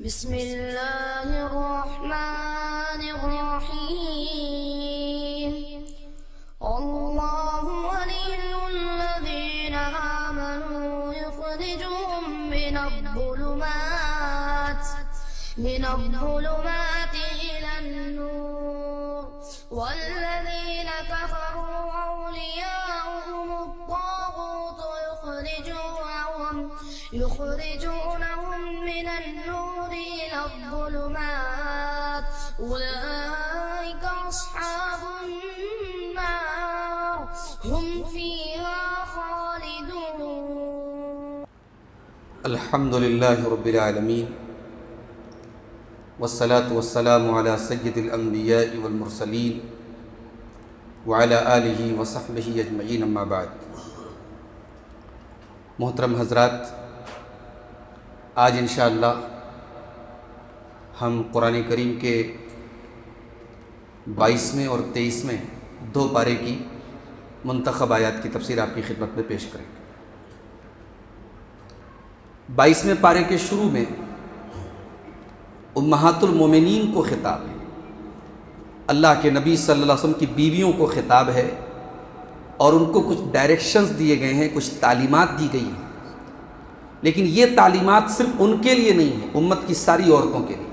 بسم اللہ الرحمن الرحیم اللہ ولی الذین آمنوا یخرجهم من الظلمات إلى النور والذین کفروا أولیاؤهم الطاغوت يخرجونهم من النور إلى الظلمات أولئك أصحاب النار هم فيها خالدون. الحمد لله رب العالمين والصلاة والسلام على سيد الأنبياء والمرسلين وعلى آله وصحبه أجمعين أما بعد. محترم حضرات، آج انشاءاللہ ہم قرآن کریم کے 22ویں اور 23ویں 2 پارے کی منتخب آیات کی تفسیر آپ کی خدمت میں پیش کریں گے. 22ویں پارے کے شروع میں امہات المومنین کو خطاب ہے، اللہ کے نبی صلی اللہ علیہ وسلم کی بیویوں کو خطاب ہے، اور ان کو کچھ ڈائریکشنز دیے گئے ہیں، کچھ تعلیمات دی گئی ہیں. لیکن یہ تعلیمات صرف ان کے لیے نہیں ہیں، امت کی ساری عورتوں کے لیے.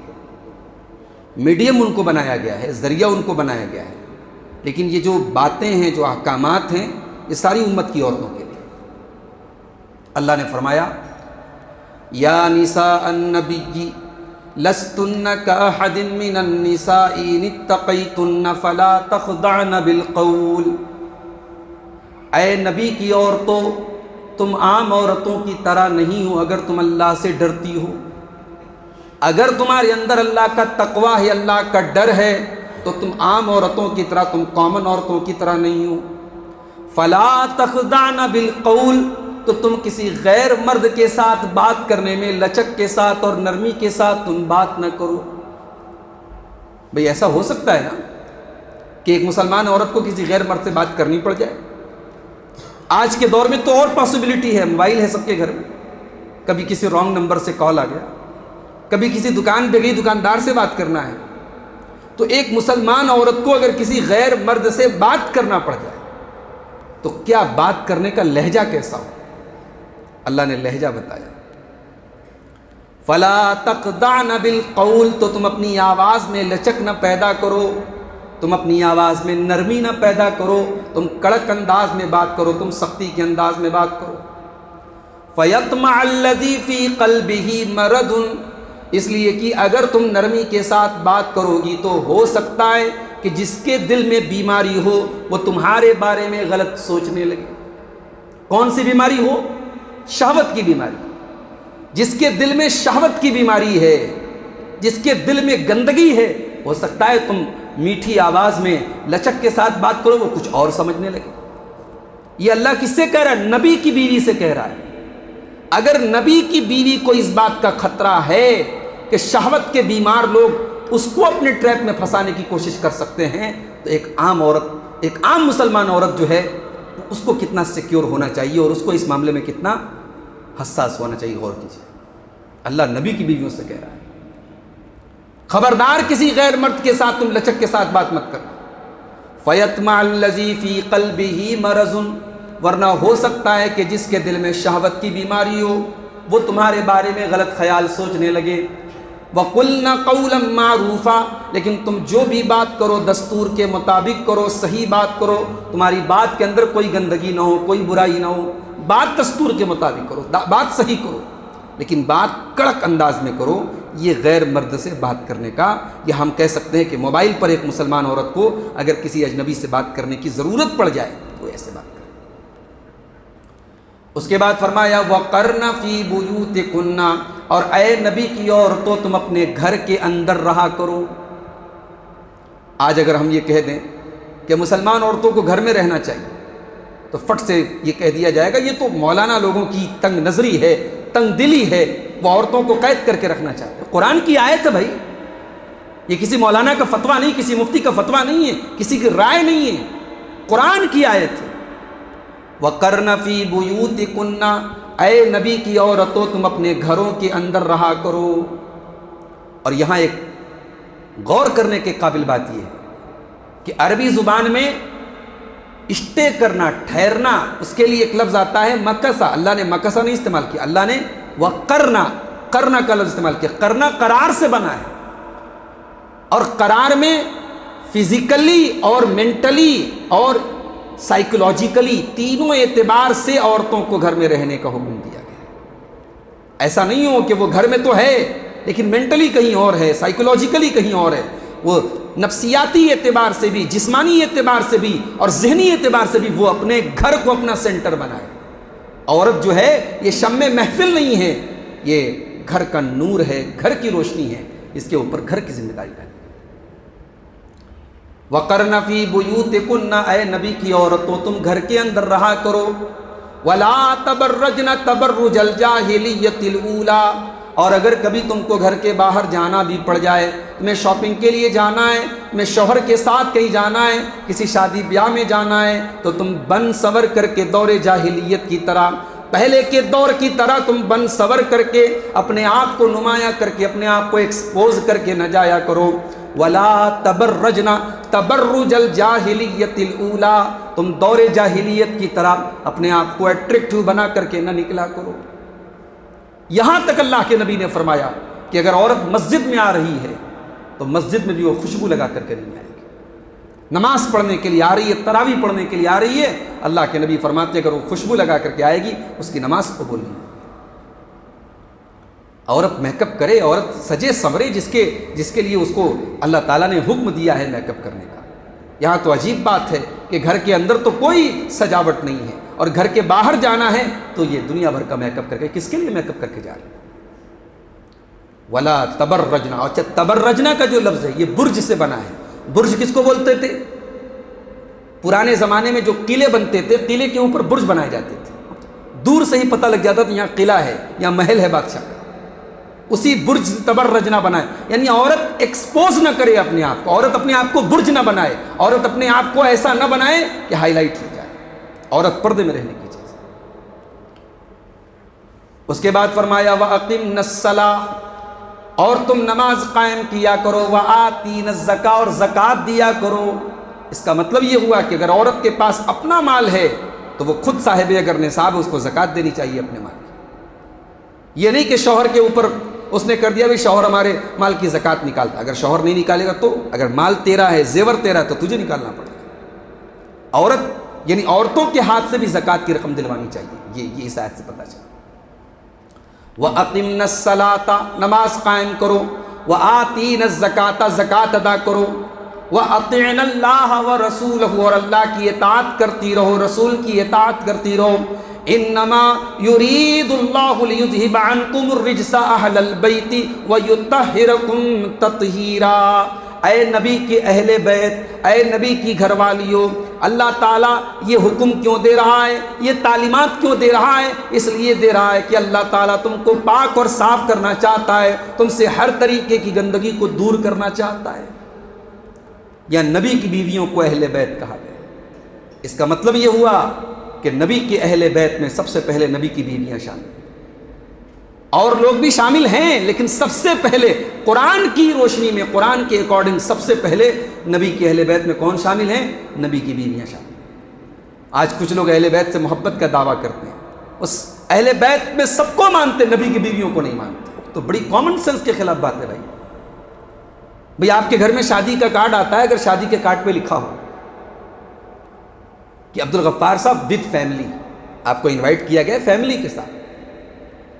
میڈیم ان کو بنایا گیا ہے، ذریعہ ان کو بنایا گیا ہے، لیکن یہ جو باتیں ہیں، جو احکامات ہیں، یہ ساری امت کی عورتوں کے لیے. اللہ نے فرمایا یا نساء النبی لستن کاحد من النساء ان اتقیتن فلا تخضعن بالقول. اے نبی کی عورتوں، تم عام عورتوں کی طرح نہیں ہو اگر تم اللہ سے ڈرتی ہو. اگر تمہارے اندر اللہ کا تقویٰ ہے، اللہ کا ڈر ہے، تو تم عام عورتوں کی طرح، تم کامن عورتوں کی طرح نہیں ہو. فلا تخضعن بالقول، تو تم کسی غیر مرد کے ساتھ بات کرنے میں لچک کے ساتھ اور نرمی کے ساتھ تم بات نہ کرو. بھئی ایسا ہو سکتا ہے نا کہ ایک مسلمان عورت کو کسی غیر مرد سے بات کرنی پڑ جائے؟ آج کے دور میں تو اور پاسبلٹی ہے، موبائل ہے سب کے گھر میں. کبھی کسی رانگ نمبر سے کال آ گیا، کبھی کسی دکان پہ گئی، دکاندار سے بات کرنا ہے. تو ایک مسلمان عورت کو اگر کسی غیر مرد سے بات کرنا پڑ جائے تو کیا بات کرنے کا لہجہ کیسا ہو؟ اللہ نے لہجہ بتایا. فلا تخضعن بالقول، تو تم اپنی آواز میں لچک نہ پیدا کرو، تم اپنی آواز میں نرمی نہ پیدا کرو، تم کڑک انداز میں بات کرو، تم سختی کے انداز میں بات کرو. فَيَطْمَعَ الَّذِي فِي قَلْبِهِ مَرَضٌ، اس لیے کہ اگر تم نرمی کے ساتھ بات کرو گی تو ہو سکتا ہے کہ جس کے دل میں بیماری ہو وہ تمہارے بارے میں غلط سوچنے لگے. کون سی بیماری ہو؟ شہوت کی بیماری. جس کے دل میں شہوت کی بیماری ہے، جس کے دل میں گندگی ہے، ہو سکتا ہے تم میٹھی آواز میں لچک کے ساتھ بات کرو، وہ کچھ اور سمجھنے لگے. یہ اللہ کس سے کہہ رہا ہے؟ نبی کی بیوی سے کہہ رہا ہے. اگر نبی کی بیوی کو اس بات کا خطرہ ہے کہ شہوت کے بیمار لوگ اس کو اپنے ٹریپ میں پھنسانے کی کوشش کر سکتے ہیں، تو ایک عام عورت، ایک عام مسلمان عورت جو ہے اس کو کتنا سیکیور ہونا چاہیے اور اس کو اس معاملے میں کتنا حساس ہونا چاہیے. غور کیجیے، اللہ نبی کی بیویوں سے کہہ رہا ہے خبردار کسی غیر مرد کے ساتھ تم لچک کے ساتھ بات مت کرنا. فَيَطْمَعَ الَّذِي فِي قَلْبِهِ مَرَضٌ، ورنہ ہو سکتا ہے کہ جس کے دل میں شہوت کی بیماری ہو وہ تمہارے بارے میں غلط خیال سوچنے لگے. وَقُلْنَ قَوْلًا مَعْرُوفًا، لیکن تم جو بھی بات کرو دستور کے مطابق کرو، صحیح بات کرو، تمہاری بات کے اندر کوئی گندگی نہ ہو، کوئی برائی نہ ہو. بات دستور کے مطابق کرو، بات صحیح کرو، لیکن بات کڑک انداز میں کرو. یہ غیر مرد سے بات کرنے کا، یا ہم کہہ سکتے ہیں کہ موبائل پر ایک مسلمان عورت کو اگر کسی اجنبی سے بات کرنے کی ضرورت پڑ جائے تو ایسے بات کرے. اس کے بعد فرمایا وَقَرْنَ فِي بُيُوتِكُنَّ، اور اے نبی کی عورتوں تم اپنے گھر کے اندر رہا کرو. آج اگر ہم یہ کہہ دیں کہ مسلمان عورتوں کو گھر میں رہنا چاہیے تو فٹ سے یہ کہہ دیا جائے گا یہ تو مولانا لوگوں کی تنگ نظری ہے، تنگ دلی ہے، وہ عورتوں کو قید کر کے رکھنا چاہتے ہیں. قرآن کی آیت ہے بھائی، یہ کسی مولانا کا فتویٰ نہیں، کسی مفتی کا فتویٰ نہیں ہے، کسی کی رائے نہیں ہے، قرآن کی آیت ہے. وَقَرْنَ فِي بُيُوتِكُنَّ، اے نبی کی عورتوں تم اپنے گھروں کے اندر رہا کرو. اور یہاں ایک غور کرنے کے قابل بات یہ ہے کہ عربی زبان میں اسٹے کرنا، ٹھہرنا، اس کے لیے ایک لفظ آتا ہے مکسا. اللہ نے مکسا نہیں استعمال کیا، اللہ نے وقرنا، کرنا کا لفظ استعمال کیا. کرنا قرار سے بنا ہے، اور قرار میں فزیکلی اور مینٹلی اور سائیکولوجیکلی تینوں اعتبار سے عورتوں کو گھر میں رہنے کا حکم دیا گیا. ایسا نہیں ہو کہ وہ گھر میں تو ہے لیکن مینٹلی کہیں اور ہے، سائیکولوجیکلی کہیں اور ہے. وہ نفسیاتی اعتبار سے بھی، جسمانی اعتبار سے بھی اور ذہنی اعتبار سے بھی وہ اپنے گھر کو اپنا سینٹر بنائے. عورت جو ہے یہ شمع محفل نہیں ہے، یہ گھر کا نور ہے، گھر کی روشنی ہے. اس کے اوپر گھر کی ذمہ داری ہے. وَقَرْنَ فِي بُيُوتِكُنَّ، اے نبی کی عورتوں تم گھر کے اندر رہا کرو. وَلَا تَبَرَّجْنَ تَبَرُّجَ الْجَاهِلِيَّةِ الْأُولَى، اور اگر کبھی تم کو گھر کے باہر جانا بھی پڑ جائے، تمہیں شاپنگ کے لیے جانا ہے، تمہیں شوہر کے ساتھ کہیں جانا ہے، کسی شادی بیاہ میں جانا ہے، تو تم بن سور کر کے دور جاہلیت کی طرح، پہلے کے دور کی طرح تم بن سور کر کے اپنے آپ کو نمایاں کر کے اپنے آپ کو ایکسپوز کر کے نہ جایا کرو. وَلَا تَبَرَّجْنَ تَبَرُّجَ الْجَاهِلِيَّةِ الْأُولَى، تم دور جاہلیت کی طرح اپنے آپ کو اٹریکٹیو بنا کر کے نہ نکلا کرو. یہاں تک اللہ کے نبی نے فرمایا کہ اگر عورت مسجد میں آ رہی ہے تو مسجد میں بھی وہ خوشبو لگا کر کے نہیں آئے گی. نماز پڑھنے کے لیے آ رہی ہے، تراویح پڑھنے کے لیے آ رہی ہے، اللہ کے نبی فرماتے ہیں اگر وہ خوشبو لگا کر کے آئے گی اس کی نماز قبول نہیں ہے. عورت میک اپ کرے، عورت سجے سنورے جس کے لیے اس کو اللہ تعالیٰ نے حکم دیا ہے میک اپ کرنے کا. یہاں تو عجیب بات ہے کہ گھر کے اندر تو کوئی سجاوٹ نہیں ہے اور گھر کے باہر جانا ہے تو یہ دنیا بھر کا میک اپ کر کے، کس کے لیے میک اپ کر کے جا رہے ہیں؟ ولا تبرجنا. اچھا تبرجنا کا جو لفظ ہے یہ برج سے بنا ہے. برج کس کو بولتے تھے؟ پرانے زمانے میں جو قلعے بنتے تھے، قلعے کے اوپر برج بنائے جاتے تھے. دور سے ہی پتہ لگ جاتا تھا یہاں قلعہ ہے، یہاں محل ہے بادشاہ کا. اسی برج تبرجنا بنائے، یعنی عورت ایکسپوز نہ کرے اپنے آپ کو، عورت اپنے آپ کو برج نہ بنائے، عورت اپنے آپ کو ایسا نہ بنائے کہ ہائی لائٹ ہو جائے. عورت پردے میں رہنے کی چیز. اس کے بعد فرمایا وَأَقِمْنَ الصَّلَاةَ، اور تم نماز قائم کیا کرو. وَآتِينَ الزَّكَاةَ، اور زکوٰۃ دیا کرو. اس کا مطلب یہ ہوا کہ اگر عورت کے پاس اپنا مال ہے تو وہ خود صاحب اگر نصاب اس کو زکوٰۃ دینی چاہیے اپنے مال کی. یہ نہیں کہ شوہر کے اوپر اس نے کر دیا بھی شوہر ہمارے مال کی زکوٰۃ نکالتا. اگر شوہر نہیں نکالے گا تو اگر مال تیرا ہے، زیور تیرا ہے، تو تجھے نکالنا پڑے گا. عورت یعنی عورتوں کے ہاتھ سے بھی زکوٰۃ کی رقم دلوانی چاہیے. یہ اس آیت سے پتہ چلا. وَأَقِمْنَ الصَّلَاةَ، نماز قائم کرو. وَآتِينَ الزَّكَاةَ، زکوٰۃ ادا کرو. وَأَطِعْنَ اللَّهَ وَرَسُولَهُ، اور اللہ کی اطاعت کرتی رہو، رسول کی اطاعت کرتی رہو. انما یرید اللہ لیذہب عنکم الرجس اہل البیت ویطہرکم تطہیرا. اے نبی کے اہل بیت، اے نبی کی گھر والیوں، اللہ تعالیٰ یہ حکم کیوں دے رہا ہے، یہ تعلیمات کیوں دے رہا ہے؟ اس لیے دے رہا ہے کہ اللہ تعالیٰ تم کو پاک اور صاف کرنا چاہتا ہے، تم سے ہر طریقے کی گندگی کو دور کرنا چاہتا ہے. یا نبی کی بیویوں کو اہل بیت کہا گیا. اس کا مطلب یہ ہوا کہ نبی کے اہل بیت میں سب سے پہلے نبی کی بیویاں شامل ہیں. اور لوگ بھی شامل ہیں لیکن سب سے پہلے قرآن کی روشنی میں، قرآن کے اکارڈنگ سب سے پہلے نبی کے اہل بیت میں کون شامل ہیں؟ نبی کی بیویاں شامل ہیں. آج کچھ لوگ اہل بیت سے محبت کا دعویٰ کرتے ہیں، اس اہل بیت میں سب کو مانتے، نبی کی بیویوں کو نہیں مانتے. تو بڑی کامن سینس کے خلاف بات ہے بھائی. آپ کے گھر میں شادی کا کارڈ آتا ہے، اگر شادی کے کارڈ پہ لکھا ہو کہ عبد الغفار صاحب وتھ فیملی، آپ کو انوائٹ کیا گیا فیملی کے ساتھ،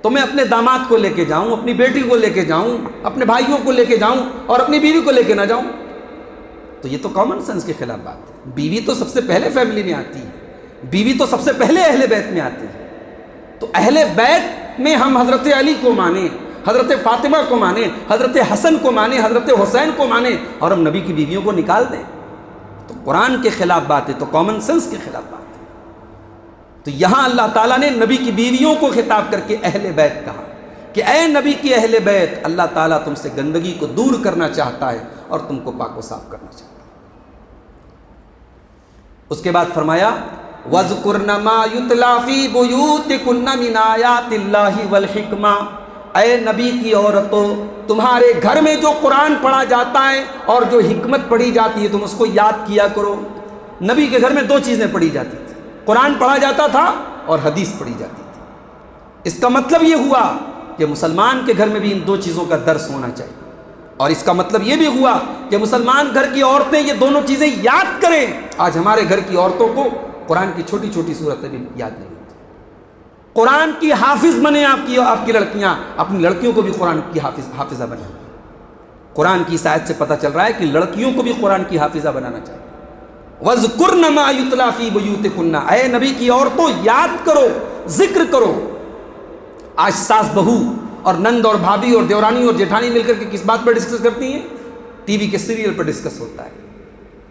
تو میں اپنے داماد کو لے کے جاؤں، اپنی بیٹی کو لے کے جاؤں، اپنے بھائیوں کو لے کے جاؤں اور اپنی بیوی کو لے کے نہ جاؤں، تو یہ تو کامن سینس کے خلاف بات ہے. بیوی تو سب سے پہلے فیملی میں آتی ہے، بیوی تو سب سے پہلے اہل بیت میں آتی ہے. تو اہل بیت میں ہم حضرت علی کو مانیں، حضرت فاطمہ کو مانیں، حضرت حسن کو مانیں، حضرت حسین کو مانیں، اور ہم نبی کی بیویوں کو نکال دیں تو قرآن کے خلاف بات ہے، تو کامن سینس کے خلاف بات ہے. تو یہاں اللہ تعالیٰ نے نبی کی بیویوں کو خطاب کر کے اہل بیت کہا کہ اے نبی کی اہل بیت، اللہ تعالیٰ تم سے گندگی کو دور کرنا چاہتا ہے اور تم کو پاک و صاف کرنا چاہتا ہے. اس کے بعد فرمایا وَاذْكُرْنَ مَا يُتْلَى فِي بُيُوتِكُنَّ مِنْ آيَاتِ اللَّهِ وَالْحِكْمَةِ، اے نبی کی عورتوں، تمہارے گھر میں جو قرآن پڑھا جاتا ہے اور جو حکمت پڑھی جاتی ہے تم اس کو یاد کیا کرو۔ نبی کے گھر میں دو چیزیں پڑھی جاتی تھی، قرآن پڑھا جاتا تھا اور حدیث پڑھی جاتی تھی۔ اس کا مطلب یہ ہوا کہ مسلمان کے گھر میں بھی ان دو چیزوں کا درس ہونا چاہیے، اور اس کا مطلب یہ بھی ہوا کہ مسلمان گھر کی عورتیں یہ دونوں چیزیں یاد کریں۔ آج ہمارے گھر کی عورتوں کو قرآن کی چھوٹی چھوٹی صورتیں بھی یاد نہیں ہوتی۔ قرآن کی حافظ بنے آپ کی لڑکیاں، اپنی لڑکیوں کو بھی قرآن کی حافظہ بنائیں۔ قرآن کی آیت سے پتہ چل رہا ہے کہ لڑکیوں کو بھی قرآن کی حافظہ بنانا چاہیے۔ وَاذْكُرْنَ مَا يُتْلَى فِي بُيُوتِكُنَّ، اے نبی کی عورتوں یاد کرو، ذکر کرو۔ آج ساس بہو اور نند اور بھابھی اور دیورانی اور جیٹھانی مل کر کے کس بات پر ڈسکس کرتی ہیں؟ ٹی وی کے سیریل پر ڈسکس ہوتا ہے۔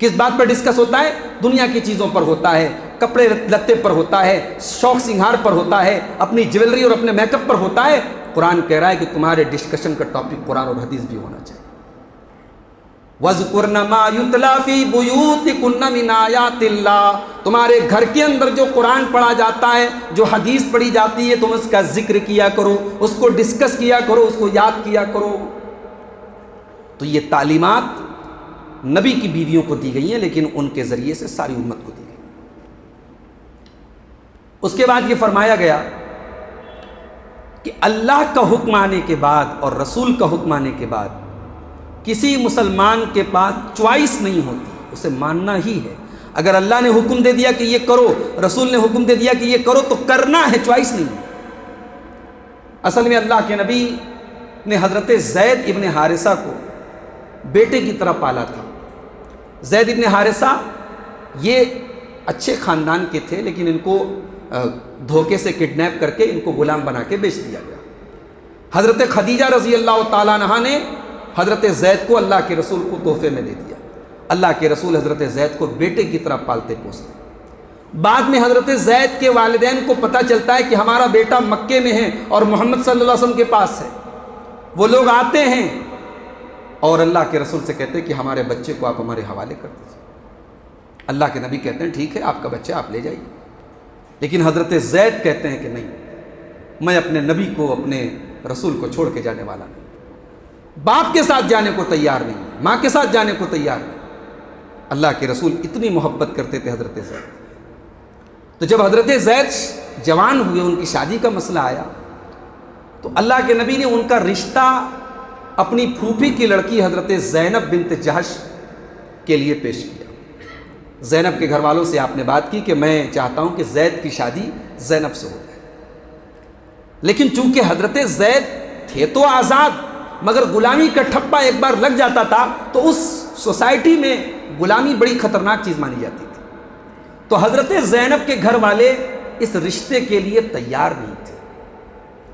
کس بات پر ڈسکس ہوتا ہے؟ دنیا کی چیزوں پر ہوتا ہے، کپڑے لتے پر ہوتا ہے، شوق سنگھار پر ہوتا ہے، اپنی جیولری اور اپنے میک اپ پر ہوتا ہے۔ قرآن کہہ رہا ہے کہ تمہارے ڈسکشن کا ٹاپک قرآن اور حدیث بھی ہونا چاہیے۔ وَاذْكُرْنَ مَا يُتْلَى فِي بُيُوتِكُنَّ مِنْ آيَاتِ اللَّهِ، تمہارے گھر کے اندر جو قرآن پڑھا جاتا ہے، جو حدیث پڑھی جاتی ہے، تم اس کا ذکر کیا کرو، اس کو ڈسکس کیا کرو، اس کو یاد کیا کرو۔ تو یہ تعلیمات نبی کی بیویوں کو دی گئی ہیں، لیکن ان کے ذریعے سے ساری امت کو دی گئی۔ اس کے بعد یہ فرمایا گیا کہ اللہ کا حکم آنے کے بعد اور رسول کا حکم آنے کے بعد کسی مسلمان کے پاس چوائس نہیں ہوتی، اسے ماننا ہی ہے۔ اگر اللہ نے حکم دے دیا کہ یہ کرو، رسول نے حکم دے دیا کہ یہ کرو، تو کرنا ہے، چوائس نہیں۔ اصل میں اللہ کے نبی نے حضرت زید ابن حارثہ کو بیٹے کی طرح پالا تھا۔ زید ابن حارثہ یہ اچھے خاندان کے تھے، لیکن ان کو دھوکے سے کڈنیپ کر کے ان کو غلام بنا کے بیچ دیا گیا۔ حضرت خدیجہ رضی اللہ تعالیٰ عنہا نے حضرت زید کو اللہ کے رسول کو تحفے میں دے دیا۔ اللہ کے رسول حضرت زید کو بیٹے کی طرح پالتے پوستے۔ بعد میں حضرت زید کے والدین کو پتہ چلتا ہے کہ ہمارا بیٹا مکے میں ہے اور محمد صلی اللہ علیہ وسلم کے پاس ہے۔ وہ لوگ آتے ہیں اور اللہ کے رسول سے کہتے ہیں کہ ہمارے بچے کو آپ ہمارے حوالے کر دیجیے۔ اللہ کے نبی کہتے ہیں ٹھیک ہے، آپ کا بچہ آپ لے جائیے، لیکن حضرت زید کہتے ہیں کہ نہیں، میں اپنے نبی کو، اپنے رسول کو چھوڑ کے جانے والا نہیں، باپ کے ساتھ جانے کو تیار نہیں، ماں کے ساتھ جانے کو تیار نہیں۔ اللہ کے رسول اتنی محبت کرتے تھے حضرت زید۔ تو جب حضرت زید جوان ہوئے، ان کی شادی کا مسئلہ آیا، تو اللہ کے نبی نے ان کا رشتہ اپنی پھوپھی کی لڑکی حضرت زینب بنت جہش کے لیے پیش کیا۔ زینب کے گھر والوں سے آپ نے بات کی کہ میں چاہتا ہوں کہ زید کی شادی زینب سے ہو جائے، لیکن چونکہ حضرت زید تھے تو آزاد، مگر غلامی کا ٹھپا ایک بار لگ جاتا تھا تو اس سوسائٹی میں غلامی بڑی خطرناک چیز مانی جاتی تھی۔ تو حضرت زینب کے گھر والے اس رشتے کے لیے تیار نہیں تھے۔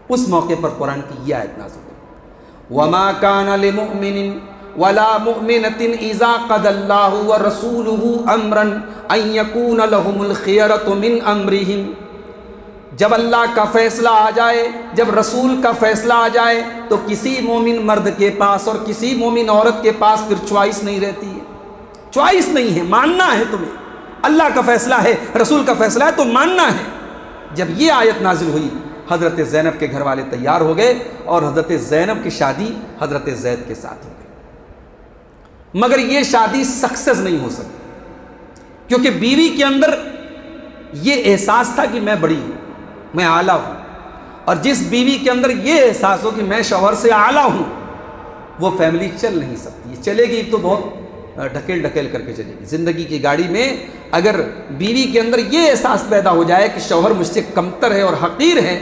اس موقع پر قرآن کی یہ آیت نازل ہوئی، وَمَا كَانَ لِمُؤْمِنٍ وَلَا مُؤْمِنَةٍ إِذَا قَضَى اللَّهُ وَرَسُولُهُ أَمْرًا أَن يَكُونَ لَهُمُ الْخِيَرَةُ مِنْ أَمْرِهِمْ، جب اللہ کا فیصلہ آ جائے، جب رسول کا فیصلہ آ جائے، تو کسی مومن مرد کے پاس اور کسی مومن عورت کے پاس پھر چوائس نہیں رہتی ہے۔ چوائس نہیں ہے، ماننا ہے تمہیں۔ اللہ کا فیصلہ ہے، رسول کا فیصلہ ہے، تو ماننا ہے۔ جب یہ آیت نازل ہوئی، حضرت زینب کے گھر والے تیار ہو گئے اور حضرت زینب کی شادی حضرت زید کے ساتھ ہو گئی، مگر یہ شادی سکسیس نہیں ہو سکی، کیونکہ بیوی کے اندر یہ احساس تھا کہ میں بڑی ہوں، میں اعلیٰ ہوں، اور جس بیوی کے اندر یہ احساس ہو کہ میں شوہر سے اعلیٰ ہوں، وہ فیملی چل نہیں سکتی۔ چلے گی تو بہت ڈھکیل ڈھکیل کر کے چلے گی۔ زندگی کی گاڑی میں اگر بیوی کے اندر یہ احساس پیدا ہو جائے کہ شوہر مجھ سے کمتر ہے اور حقیر ہے،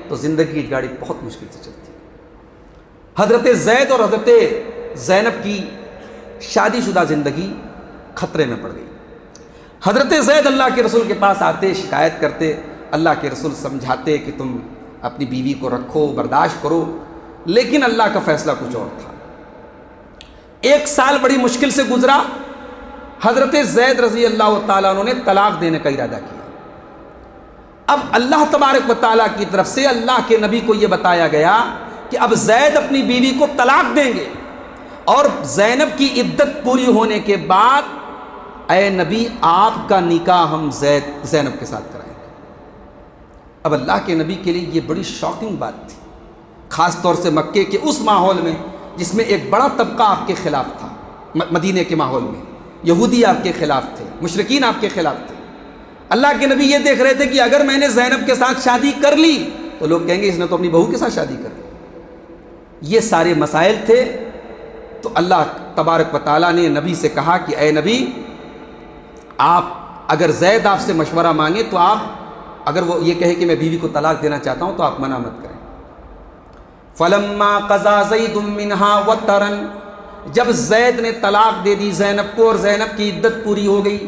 تو زندگی کی گاڑی بہت مشکل سے چلتی ہے۔ حضرت زید اور حضرت زینب کی شادی شدہ زندگی خطرے میں پڑ گئی۔ حضرت زید اللہ کے رسول کے پاس آتے، شکایت کرتے، اللہ کے رسول سمجھاتے کہ تم اپنی بیوی کو رکھو، برداشت کرو، لیکن اللہ کا فیصلہ کچھ اور تھا۔ 1 سال بڑی مشکل سے گزرا، حضرت زید رضی اللہ تعالیٰ عنہ نے طلاق دینے کا ارادہ کیا۔ اب اللہ تبارک و تعالیٰ کی طرف سے اللہ کے نبی کو یہ بتایا گیا کہ اب زید اپنی بیوی کو طلاق دیں گے، اور زینب کی عدت پوری ہونے کے بعد اے نبی آپ کا نکاح ہم زینب کے ساتھ کرائیں گے۔ اب اللہ کے نبی کے لیے یہ بڑی شاکنگ بات تھی، خاص طور سے مکے کے اس ماحول میں جس میں ایک بڑا طبقہ آپ کے خلاف تھا. مدینے کے ماحول میں یہودی آپ کے خلاف تھے, مشرکین آپ کے خلاف تھے. اللہ کے نبی یہ دیکھ رہے تھے کہ اگر میں نے زینب کے ساتھ شادی کر لی تو لوگ کہیں گے اس نے تو اپنی بہو کے ساتھ شادی کر لی. یہ سارے مسائل تھے. تو اللہ تبارک و تعالیٰ نے نبی سے کہا کہ اے نبی, آپ اگر زید آپ سے مشورہ مانگے تو آپ, اگر وہ یہ کہے کہ میں بیوی کو طلاق دینا چاہتا ہوں تو آپ منع مت کریں. فَلَمَّا قَضَى زَيْدٌ مِّنْهَا وَطَرًا, جب زید نے طلاق دے دی زینب کو اور زینب کی عدت پوری ہو گئی,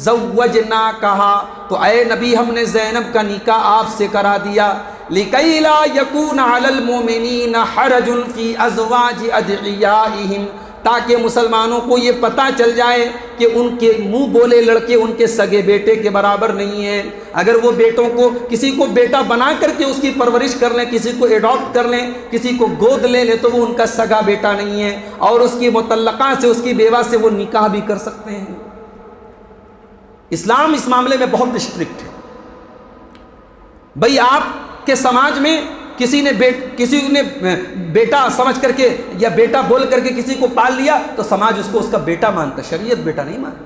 زَوَّجْنَاكَهَا, تو اے نبی ہم نے زینب کا نکاح آپ سے کرا دیا. لِكَيْ لَا يَكُونَ عَلَى الْمُؤْمِنِينَ حَرَجٌ فِي أَزْوَاجِ أَدْعِيَائِهِمْ, تاکہ مسلمانوں کو یہ پتہ چل جائے کہ ان کے منہ بولے لڑکے ان کے سگے بیٹے کے برابر نہیں ہیں. اگر وہ بیٹوں کو کسی کو بیٹا بنا کر کے اس کی پرورش کر لیں, کسی کو ایڈاپٹ کر لیں, کسی کو گود لے لیں, تو وہ ان کا سگا بیٹا نہیں ہے, اور اس کی مطلقہ سے, اس کی بیوہ سے وہ نکاح بھی کر سکتے ہیں. اسلام اس معاملے میں بہت اسٹرکٹ ہے. بھئی آپ کے سماج میں کسی نے بیٹا سمجھ کر کے یا بیٹا بول کر کے کسی کو پال لیا تو سماج اس کو اس کا بیٹا مانتا, شریعت بیٹا نہیں مانتی.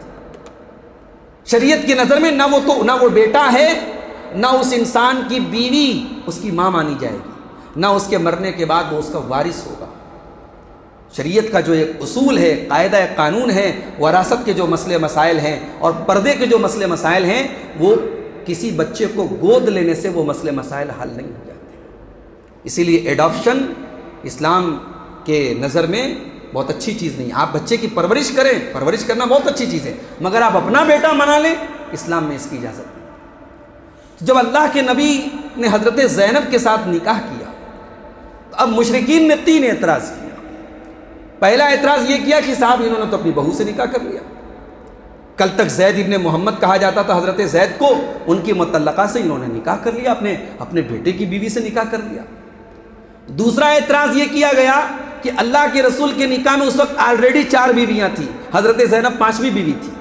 شریعت کی نظر میں نہ وہ بیٹا ہے, نہ اس انسان کی بیوی اس کی ماں مانی جائے گی, نہ اس کے مرنے کے بعد وہ اس کا وارث ہوگا. شریعت کا جو ایک اصول ہے, قاعدہ قانون ہے, وراثت کے جو مسئلے مسائل ہیں اور پردے کے جو مسئلے مسائل ہیں, وہ کسی بچے کو گود لینے سے وہ مسئلے مسائل حل نہیں ہو جاتے. اسی لیے ایڈاپشن اسلام کے نظر میں بہت اچھی چیز نہیں. آپ بچے کی پرورش کریں, پرورش کرنا بہت اچھی چیز ہے, مگر آپ اپنا بیٹا منا لیں, اسلام میں اس کی اجازت نہیں. جب اللہ کے نبی نے حضرت زینب کے ساتھ نکاح کیا تو اب مشرکین نے 3 اعتراض کیا. پہلا اعتراض یہ کیا کہ صاحب انہوں نے تو اپنی بہو سے نکاح کر لیا. کل تک زید ابن محمد کہا جاتا تھا حضرت زید کو, ان کی مطلقہ سے انہوں نے نکاح کر لیا, اپنے بیٹے کی بیوی سے نکاح کر لیا. دوسرا اعتراض یہ کیا گیا کہ اللہ کے رسول کے نکاح میں اس وقت آلریڈی 4 بیویاں تھیں, حضرت زینب 5ویں بیوی تھی.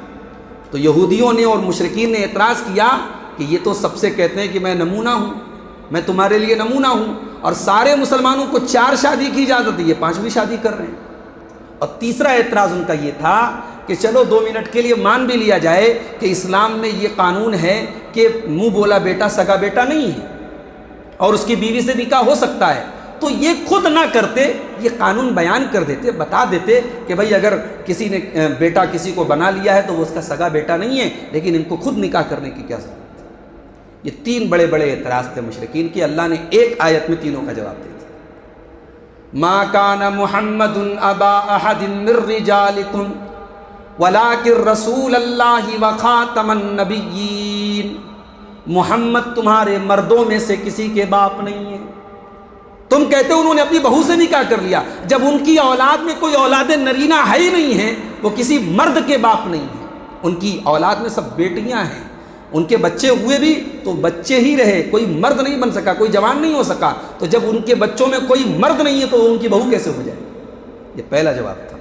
تو یہودیوں نے اور مشرکین نے اعتراض کیا کہ یہ تو سب سے کہتے ہیں کہ میں نمونہ ہوں, میں تمہارے لیے نمونہ ہوں, اور سارے مسلمانوں کو 4 شادی کی اجازت ہے, یہ 5ویں شادی کر رہے ہیں. اور تیسرا اعتراض ان کا یہ تھا کہ چلو 2 منٹ کے لیے مان بھی لیا جائے کہ اسلام میں یہ قانون ہے کہ منہ بولا بیٹا سگا بیٹا نہیں ہے اور اس کی بیوی سے نکاح ہو سکتا ہے, تو یہ خود نہ کرتے, یہ قانون بیان کر دیتے, بتا دیتے کہ بھئی اگر کسی نے بیٹا کسی کو بنا لیا ہے تو وہ اس کا سگا بیٹا نہیں ہے, لیکن ان کو خود نکاح کرنے کی کیا ضرورت ہے. یہ 3 بڑے بڑے اعتراض تھے مشرکین کی. اللہ نے ایک آیت میں تینوں کا جواب دے دیا. ما کان محمد ابا احد من رجالکم ولکن رسول اللہ وخاتم النبیین, محمد تمہارے مردوں میں سے کسی کے باپ نہیں ہے. تم کہتے انہوں نے اپنی بہو سے نکاح کر لیا, جب ان کی اولاد میں کوئی اولاد نرینہ ہے ہی نہیں ہے, وہ کسی مرد کے باپ نہیں ہیں. ان کی اولاد میں سب بیٹیاں ہیں, ان کے بچے ہوئے بھی تو بچے ہی رہے, کوئی مرد نہیں بن سکا, کوئی جوان نہیں ہو سکا. تو جب ان کے بچوں میں کوئی مرد نہیں ہے تو ان کی بہو کیسے ہو جائے؟ یہ پہلا جواب تھا.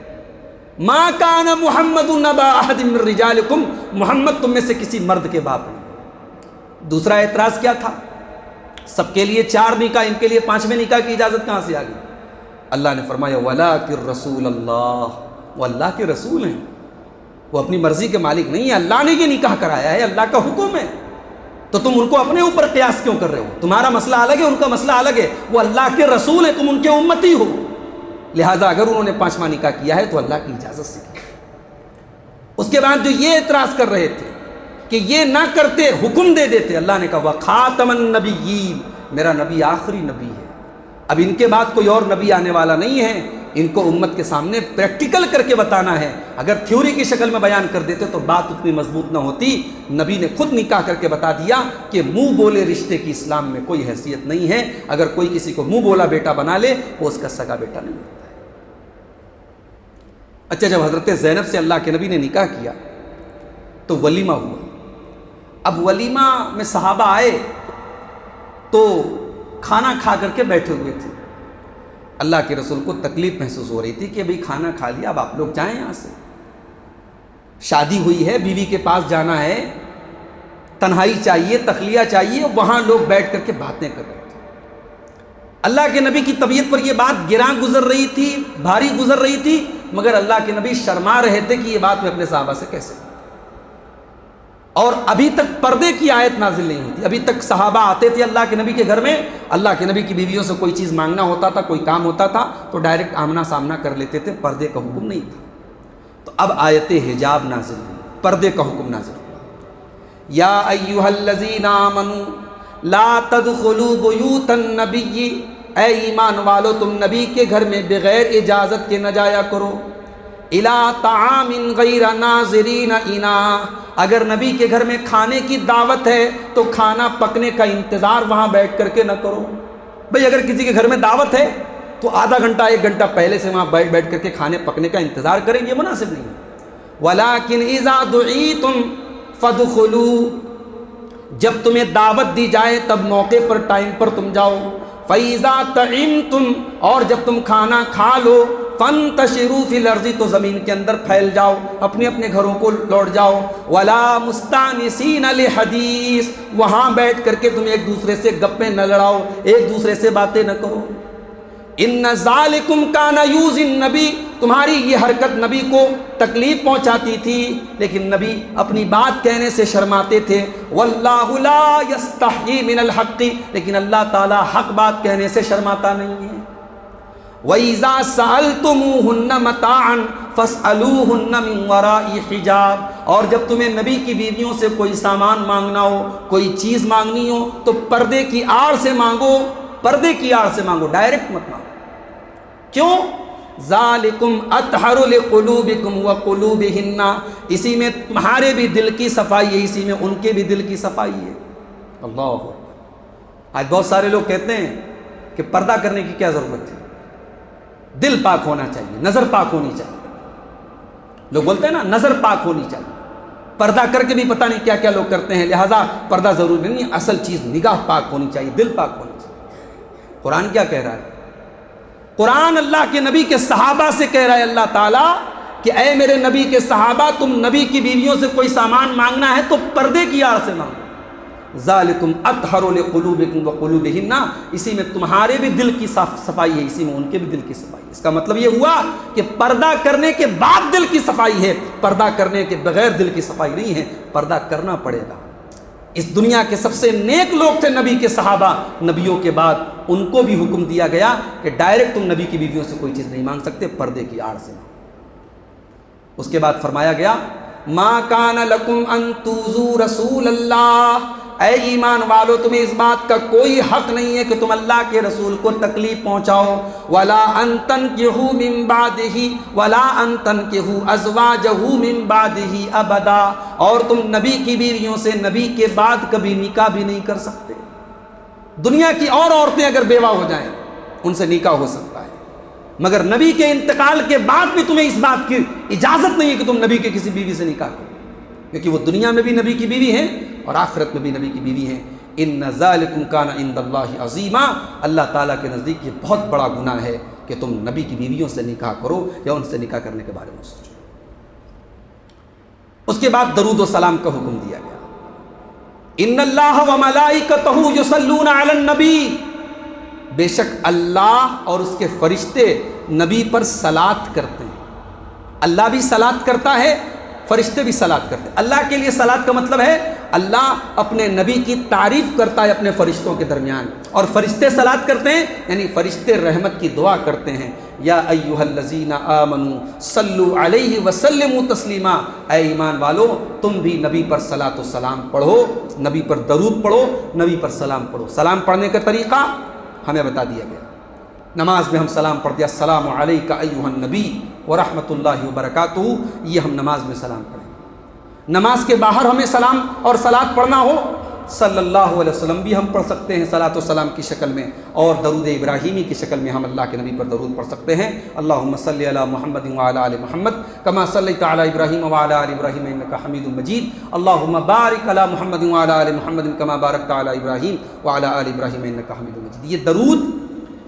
ما کان محمد ابا احد من رجالکم, محمد تم میں سے کسی مرد کے باپ نہیں. دوسرا اعتراض کیا تھا؟ سب کے لیے 4 نکاح, ان کے لیے 5ویں نکاح کی اجازت کہاں سے آ گئی؟ اللہ نے فرمایا وَلَٰكِن رَّسُولَ اللَّهِ, وہ اللہ کے رسول ہیں, وہ اپنی مرضی کے مالک نہیں ہیں, اللہ نے یہ نکاح کرایا ہے, اللہ کا حکم ہے. تو تم ان کو اپنے اوپر قیاس کیوں کر رہے ہو؟ تمہارا مسئلہ الگ ہے, ان کا مسئلہ الگ ہے. وہ اللہ کے رسول ہیں, تم ان کے امتی ہو, لہٰذا اگر انہوں نے 5واں نکاح کیا ہے تو اللہ کی اجازت سے کیا. اس کے بعد جو یہ اعتراض کر رہے تھے کہ یہ نہ کرتے, حکم دے دیتے, اللہ نے کہا وَخَاتَمَ النَّبِيِّينَ, میرا نبی آخری نبی ہے, اب ان کے بعد کوئی اور نبی آنے والا نہیں ہے. ان کو امت کے سامنے پریکٹیکل کر کے بتانا ہے. اگر تھیوری کی شکل میں بیان کر دیتے تو بات اتنی مضبوط نہ ہوتی. نبی نے خود نکاح کر کے بتا دیا کہ منہ بولے رشتے کی اسلام میں کوئی حیثیت نہیں ہے. اگر کوئی کسی کو منہ بولا بیٹا بنا لے وہ اس کا سگا بیٹا نہیں ہوتا ہے. اچھا, جب حضرت زینب سے اللہ کے نبی نے نکاح کیا تو ولیمہ ہوا. اب ولیمہ میں صحابہ آئے تو کھانا کھا کر کے بیٹھے ہوئے تھے. اللہ کے رسول کو تکلیف محسوس ہو رہی تھی کہ بھئی کھانا کھا لیا, اب آپ لوگ جائیں یہاں سے, شادی ہوئی ہے, بیوی کے پاس جانا ہے, تنہائی چاہیے, تخلیہ چاہیے. وہاں لوگ بیٹھ کر کے باتیں کر رہے تھے. اللہ کے نبی کی طبیعت پر یہ بات گراں گزر رہی تھی، بھاری گزر رہی تھی، مگر اللہ کے نبی شرما رہے تھے کہ یہ بات میں اپنے صحابہ سے کیسے کروں۔ اور ابھی تک پردے کی آیت نازل نہیں ہوئی تھی، ابھی تک صحابہ آتے تھے اللہ کے نبی کے گھر میں، اللہ کے نبی کی بیویوں سے کوئی چیز مانگنا ہوتا تھا، کوئی کام ہوتا تھا تو ڈائریکٹ آمنا سامنا کر لیتے تھے، پردے کا حکم نہیں تھا۔ تو اب آیت حجاب نازل ہوئی، پردے کا حکم نازل ہوا۔ یا ایھا الذین آمنوا لا تدخلوا بیوت النبی، اے ایمان والو تم نبی کے گھر میں بغیر اجازت کے نہ جایا کرو۔ الی طعام غیر ناظرین اناء، اگر نبی کے گھر میں کھانے کی دعوت ہے تو کھانا پکنے کا انتظار وہاں بیٹھ کر کے نہ کرو۔ بھئی اگر کسی کے گھر میں دعوت ہے تو آدھا گھنٹہ 1 گھنٹہ پہلے سے وہاں بیٹھ کر کے کھانے پکنے کا انتظار کریں، یہ مناسب نہیں ہے۔ ولیکن اذا دعیتم فادخلوا، جب تمہیں دعوت دی جائے تب موقع پر ٹائم پر تم جاؤ۔ فَإِذَا طَعِمْتُمْ، اور جب تم کھانا کھا لو، فَانْتَشِرُوا فِي الْأَرْضِ، تو زمین کے اندر پھیل جاؤ، اپنے اپنے گھروں کو لوٹ جاؤ۔ وَلَا مُسْتَأْنِسِينَ لِحَدِيثٍ، وہاں بیٹھ کر کے تم ایک دوسرے سے گپیں نہ لڑاؤ، ایک دوسرے سے باتیں نہ کرو۔ ان ذالکم کان یؤذی النبی، تمہاری یہ حرکت نبی کو تکلیف پہنچاتی تھی، لیکن نبی اپنی بات کہنے سے شرماتے تھے۔ واللہ لا یستحیی من الحق، لیکن اللہ تعالی حق بات کہنے سے شرماتا نہیں ہے۔ وَإِذَا سَأَلْتُمُوهُنَّ مَتَاعًا فَاسْأَلُوهُنَّ مِنْ وَرَاءِ حِجَابٍ، اور جب تمہیں نبی کی بیویوں سے کوئی سامان مانگنا ہو، کوئی چیز مانگنی ہو تو پردے کی آڑ سے مانگو، پردے کی آڑ سے مانگو، ڈائریکٹ مت مانگو۔ کیوں؟ ذالکم اطہر لقلوبکم وقلوبہن، اسی میں تمہارے بھی دل کی صفائی ہے، اسی میں ان کے بھی دل کی صفائی ہے۔ اللہ اکبر۔ آج بہت سارے لوگ کہتے ہیں کہ پردہ کرنے کی کیا ضرورت ہے، دل پاک ہونا چاہیے، نظر پاک ہونی چاہیے۔ لوگ بولتے ہیں نا نظر پاک ہونی چاہیے، پردہ کر کے بھی پتہ نہیں کیا کیا لوگ کرتے ہیں، لہٰذا پردہ ضروری نہیں، اصل چیز نگاہ پاک ہونی چاہیے، دل پاک ہونی چاہیے۔ قرآن کیا کہہ رہا ہے؟ قرآن اللہ کے نبی کے صحابہ سے کہہ رہا ہے اللہ تعالیٰ کہ اے میرے نبی کے صحابہ، تم نبی کی بیویوں سے کوئی سامان مانگنا ہے تو پردے کی آڑ سے مانگو۔ ذالکم اطہر لقلوبکم وقلوبہن، اسی میں تمہارے بھی دل کی صفائی ہے، اسی میں ان کے بھی دل کی صفائی ہے۔ اس کا مطلب یہ ہوا کہ پردہ کرنے کے بعد دل کی صفائی ہے، پردہ کرنے کے بغیر دل کی صفائی نہیں ہے، پردہ کرنا پڑے گا۔ اس دنیا کے سب سے نیک لوگ تھے نبی کے صحابہ، نبیوں کے بعد ان کو بھی حکم دیا گیا کہ ڈائریکٹ تم نبی کی بیویوں سے کوئی چیز نہیں مانگ سکتے، پردے کی آڑ سے مانگو۔ اس کے بعد فرمایا گیا ما کان لکم ان تؤذوا رسول اللہ، اے ایمان والو تمہیں اس بات کا کوئی حق نہیں ہے کہ تم اللہ کے رسول کو تکلیف پہنچاؤ۔ ولا ان تنکحوا من بعدہ ولا ان تنکحوا ازواجہ من بعدہ ابدا، اور تم نبی کی بیویوں سے نبی کے بعد کبھی نکاح بھی نہیں کر سکتے۔ دنیا کی اور عورتیں اگر بیوہ ہو جائیں ان سے نکاح ہو سکتا ہے، مگر نبی کے انتقال کے بعد بھی تمہیں اس بات کی اجازت نہیں ہے کہ تم نبی کے کسی بیوی سے نکاح کرو، کیونکہ وہ دنیا میں بھی نبی کی بیوی ہیں اور آخرت میں بھی نبی کی بیوی ہیں۔ ان ذالکم کان عند اللہ عظیما، اللہ تعالیٰ کے نزدیک یہ بہت بڑا گناہ ہے کہ تم نبی کی بیویوں سے نکاح کرو یا ان سے نکاح کرنے کے بارے میں سوچو۔ اس کے بعد درود و سلام کا حکم دیا گیا۔ ان اللہ وملائکتہ یصلون علی النبی، بے شک اللہ اور اس کے فرشتے نبی پر صلاۃ کرتے ہیں۔ اللہ بھی صلاۃ کرتا ہے، فرشتے بھی صلاۃ کرتے ہیں۔ اللہ کے لیے صلاۃ کا مطلب ہے اللہ اپنے نبی کی تعریف کرتا ہے اپنے فرشتوں کے درمیان، اور فرشتے صلاۃ کرتے ہیں یعنی فرشتے رحمت کی دعا کرتے ہیں۔ یا ایھا الذین آمنوا صلوا علیہ وسلموا تسلیما، اے ایمان والو تم بھی نبی پر صلاۃ و سلام پڑھو، نبی پر درود پڑھو، نبی پر سلام پڑھو۔ سلام پڑھنے کا طریقہ ہمیں بتا دیا گیا۔ نماز میں ہم سلام پڑھتے ہیں السلام علیک ایھا النبی ورحمۃ اللہ وبرکاتہ، یہ ہم نماز میں سلام پڑھیں گے۔ نماز کے باہر ہمیں سلام اور صلاۃ پڑھنا ہو، صلی اللہ علیہ وسلم بھی ہم پڑھ سکتے ہیں صلاۃ و سلام کی شکل میں، اور درود ابراہیمی کی شکل میں ہم اللہ کے نبی پر درود پڑھ سکتے ہیں۔ اللہم صلی علی محمد وعلی آل محمد کما صلیت علی ابراہیم وعلی آل ابراہیم انک حمید مجید۔ اللہم بارک علی محمد وعلی آل محمد کما بارکت علی ابراہیم وعلی آل ابراہیم انک حمید مجید۔ یہ درود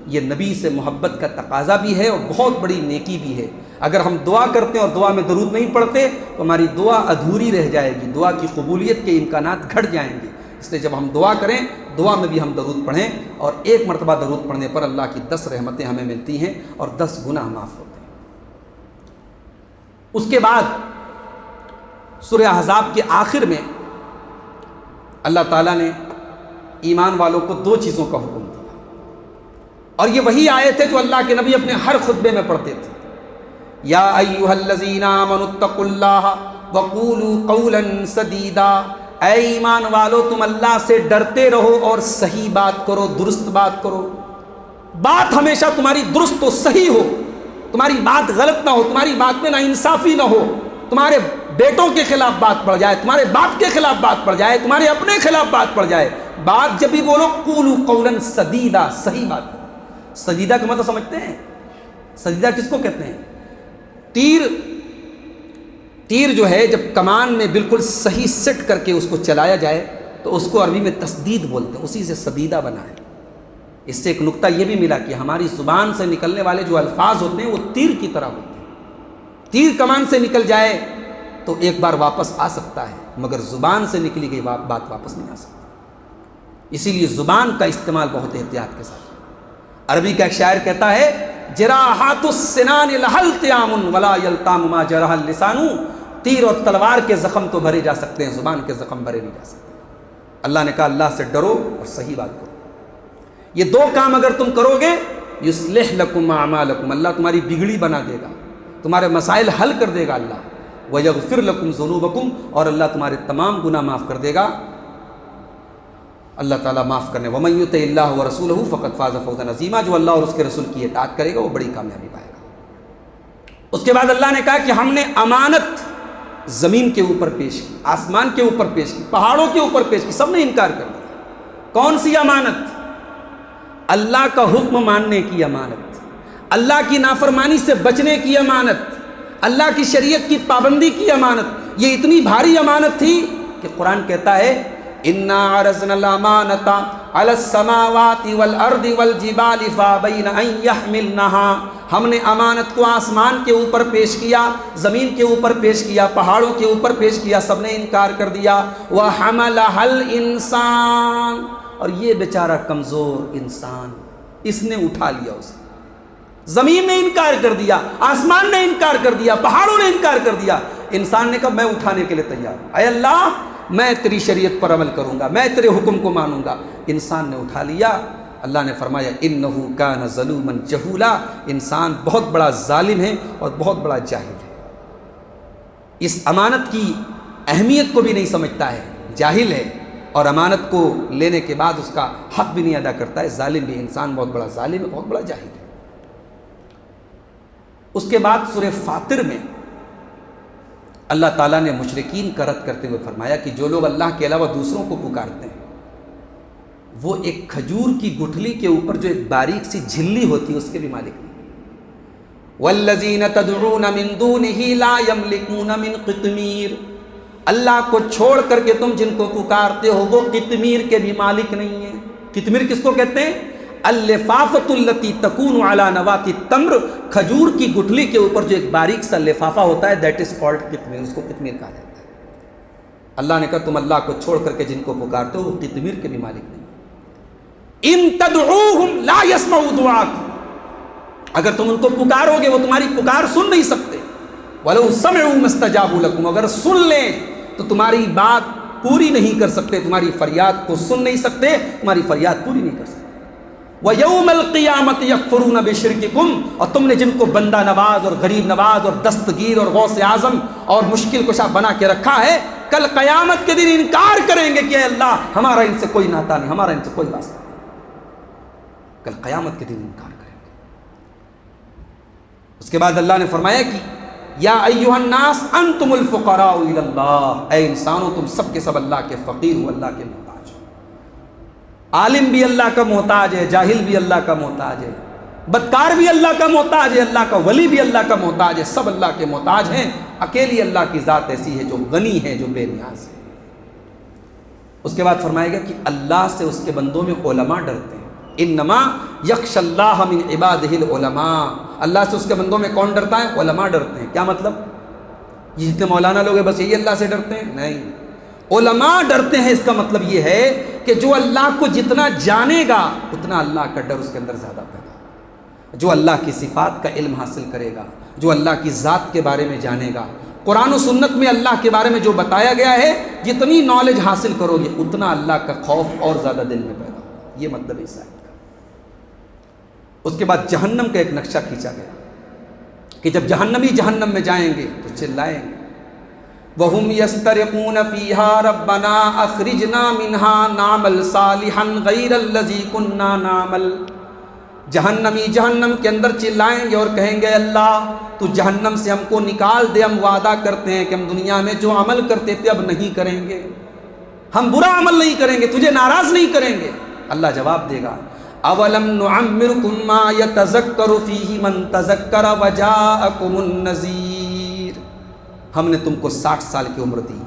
یہ نبی سے محبت کا تقاضا بھی ہے اور بہت بڑی نیکی بھی ہے۔ اگر ہم دعا کرتے ہیں اور دعا میں درود نہیں پڑھتے تو ہماری دعا ادھوری رہ جائے گی، دعا کی قبولیت کے امکانات گھٹ جائیں گے۔ اس لیے جب ہم دعا کریں دعا میں بھی ہم درود پڑھیں، اور ایک مرتبہ درود پڑھنے پر اللہ کی 10 رحمتیں ہمیں ملتی ہیں اور 10 گناہ معاف ہوتے ہیں۔ اس کے بعد سورہ احزاب کے آخر میں اللہ تعالیٰ نے ایمان والوں کو 2 چیزوں کا حکم دیا، اور یہ وہی آیت ہے جو اللہ کے نبی اپنے ہر خطبے میں پڑھتے تھے۔ یا ایھا الذین آمنوا اتقوا اللہ وقولوا قولا سدیدا، اے ایمان والو تم اللہ سے ڈرتے رہو اور صحیح بات کرو، درست بات کرو، بات ہمیشہ تمہاری درست و صحیح ہو، تمہاری بات غلط نہ ہو، تمہاری بات میں ناانصافی نہ ہو، تمہارے بیٹوں کے خلاف بات پڑ جائے، تمہارے باپ کے خلاف بات پڑ جائے، تمہارے اپنے خلاف بات پڑ جائے، بات جب بھی بولو قولوا قولا سدیدا، صحیح بات کرو۔ سدیدہ کا مطلب سمجھتے ہیں؟ سدیدہ کس کو کہتے ہیں؟ تیر جو ہے جب کمان میں بالکل صحیح سیٹ کر کے اس کو چلایا جائے تو اس کو عربی میں تسدید بولتے ہیں، اسی سے سدیدہ بنا ہے۔ اس سے ایک نقطہ یہ بھی ملا کہ ہماری زبان سے نکلنے والے جو الفاظ ہوتے ہیں وہ تیر کی طرح ہوتے ہیں۔ تیر کمان سے نکل جائے تو ایک بار واپس آ سکتا ہے، مگر زبان سے نکلی گئی بات واپس نہیں آ سکتی۔ اسی لیے زبان کا استعمال بہت احتیاط کے ساتھ۔ عربی کا ایک شاعر کہتا ہے جراحات السنان لہلتیام ولا یلتام ما جرح اللسان، تیر اور تلوار کے زخم تو بھرے جا سکتے ہیں، زبان کے زخم بھرے نہیں جا سکتے۔ اللہ نے کہا اللہ سے ڈرو اور صحیح بات کرو۔ یہ 2 کام اگر تم کرو گے یصلح لکم اعمالکم، اللہ تمہاری بگڑی بنا دے گا، تمہارے مسائل حل کر دے گا اللہ، ویغفر لکم ذنوبکم، اور اللہ تمہارے تمام گناہ معاف کر دے گا۔ اللہ تعالیٰ معاف کرنے، ومن یطع اللہ ورسولہ فقد فاز فوزا عظیما، جو اللہ اور اس کے رسول کی اطاعت کرے گا وہ بڑی کامیابی پائے گا۔ اس کے بعد اللہ نے کہا کہ ہم نے امانت زمین کے اوپر پیش کی، آسمان کے اوپر پیش کی، پہاڑوں کے اوپر پیش کی، سب نے انکار کر دیا۔ کون سی امانت؟ اللہ کا حکم ماننے کی امانت، اللہ کی نافرمانی سے بچنے کی امانت، اللہ کی شریعت کی پابندی کی امانت۔ یہ اتنی بھاری امانت تھی کہ قرآن کہتا ہے اِنَّا عَرَضْنَا الْأَمَانَةَ عَلَى السَّمَاوَاتِ وَالْأَرْضِ وَالْجِبَالِ فَأَبَيْنَ أَن يَحْمِلْنَهَا، ہم نے امانت کو آسمان کے اوپر پیش کیا، زمین کے اوپر پیش کیا، پہاڑوں کے اوپر پیش کیا، سب نے انکار کر دیا۔ وَحَمَلَهَا الْإِنسَانُ، اور یہ بیچارہ کمزور انسان، اس نے اٹھا لیا اسے۔ زمین نے انکار کر دیا، آسمان نے انکار کر دیا، پہاڑوں نے انکار کر دیا، انسان نے کہا میں اٹھانے کے لیے تیار ہوں، اے اللہ میں تیری شریعت پر عمل کروں گا، میں تیرے حکم کو مانوں گا۔ انسان نے اٹھا لیا۔ اللہ نے فرمایا انہو کان ظلوما جہولا، انسان بہت بڑا ظالم ہے اور بہت بڑا جاہل ہے، اس امانت کی اہمیت کو بھی نہیں سمجھتا ہے، جاہل ہے، اور امانت کو لینے کے بعد اس کا حق بھی نہیں ادا کرتا ہے، ظالم بھی۔ انسان بہت بڑا ظالم ہے، بہت بڑا جاہل ہے۔ اس کے بعد سورہ فاطر میں اللہ تعالیٰ نے مشرکین کا رد کرتے ہوئے فرمایا کہ جو لوگ اللہ کے علاوہ دوسروں کو پکارتے ہیں وہ ایک کھجور کی گٹھلی کے اوپر جو ایک باریک سی جھلی ہوتی ہے اس کے بھی مالک نہیں۔ وَالَّذِينَ تَدْعُونَ مِن دُونِهِ لَا يَمْلِكُونَ مِن قِطْمِيرٍ، اللہ کو چھوڑ کر کے تم جن کو پکارتے ہو وہ قطمیر کے بھی مالک نہیں ہیں۔ قطمیر کس کو کہتے ہیں؟ اللفافۃ التی تکون علی نواۃ التمر، کھجور کی گٹھلی کے اوپر جو ایک باریک سا لفافہ ہوتا ہے، دیٹ از کالڈ قطمیر، اس کو قطمیر کہا جاتا ہے۔ اللہ نے کہا تم اللہ کو چھوڑ کر کے جن کو پکارتے ہو وہ قطمیر کے بھی مالک نہیں۔ ان تدعوہم لا یسمعوا دعاءکم، اگر تم ان کو پکارو گے وہ تمہاری پکار سن نہیں سکتے۔ ولو سمعوا ما استجابوا لکم، اگر سن لیں تو تمہاری بات پوری نہیں کر سکتے، تمہاری فریاد کو سن نہیں سکتے، تمہاری فریاد پوری نہیں کر سکتے۔ وَيَوْمَ الْقِيَامَةِ يَكْفُرُونَ بِشِرْكِكُمْ، اور تم نے جن کو بندہ نواز اور غریب نواز اور دستگیر اور غوث اعظم اور مشکل کشا بنا کے رکھا ہے، کل قیامت کے دن انکار کریں گے کہ اے اللہ ہمارا ان سے کوئی ناتا نہیں، ہمارا ان سے کوئی واسطہ نہیں، کل قیامت کے دن انکار کریں گے۔ اس کے بعد اللہ نے فرمایا کہ یا ایھا الناس انتم الفقراء الی اللہ، اے انسانوں تم سب کے سب اللہ کے فقیر ہو، اللہ کے محتاج ہو۔ عالم بھی اللہ کا محتاج ہے، جاہل بھی اللہ کا محتاج ہے، بدکار بھی اللہ کا محتاج ہے، اللہ کا ولی بھی اللہ کا محتاج ہے، سب اللہ کے محتاج ہیں۔ اکیلی اللہ کی ذات ایسی ہے جو غنی ہے، جو بے نیاز ہے۔ اس کے بعد فرمائے گا کہ اللہ سے اس کے بندوں میں علماء ڈرتے ہیں۔ انما یخشی اللہ من عبادہ العلماء، اللہ سے اس کے بندوں میں کون ڈرتا ہے؟ علماء ڈرتے ہیں۔ کیا مطلب؟ یہ جتنے مولانا لوگ ہیں بس یہی اللہ سے ڈرتے ہیں؟ نہیں، علماء ڈرتے ہیں۔ اس کا مطلب یہ ہے کہ جو اللہ کو جتنا جانے گا اتنا اللہ کا ڈر اس کے اندر زیادہ پیدا ہوگا. جو اللہ کی صفات کا علم حاصل کرے گا، جو اللہ کی ذات کے بارے میں جانے گا، قرآن و سنت میں اللہ کے بارے میں جو بتایا گیا ہے، جتنی نالج حاصل کرو گے اتنا اللہ کا خوف اور زیادہ دل میں پیدا ہوگا. یہ مطلب ہے اس آیت کا. اس کے بعد جہنم کا ایک نقشہ کھینچا گیا کہ جب جہنمی جہنم میں جائیں گے تو چلائیں گے، وَهُمْ يَسْتَرِقُونَ فِيهَا رَبَّنَا أَخْرِجْنَا مِنْهَا نَعْمَلْ صَالِحًا غَيْرَ الَّذِي كُنَّا نَعْمَلْ. جہنمی جہنم کے اندر چلائیں گے اور کہیں گے اللہ تو جہنم سے ہم کو نکال دے، ہم وعدہ کرتے ہیں کہ ہم دنیا میں جو عمل کرتے تھے اب نہیں کریں گے، ہم برا عمل نہیں کریں گے، تجھے ناراض نہیں کریں گے. اللہ جواب دے گا اولم نعمرکم ما یتذکر فیہ من تذکر وجاءکم النذیر. ہم نے تم کو 60 سال کی عمر دی،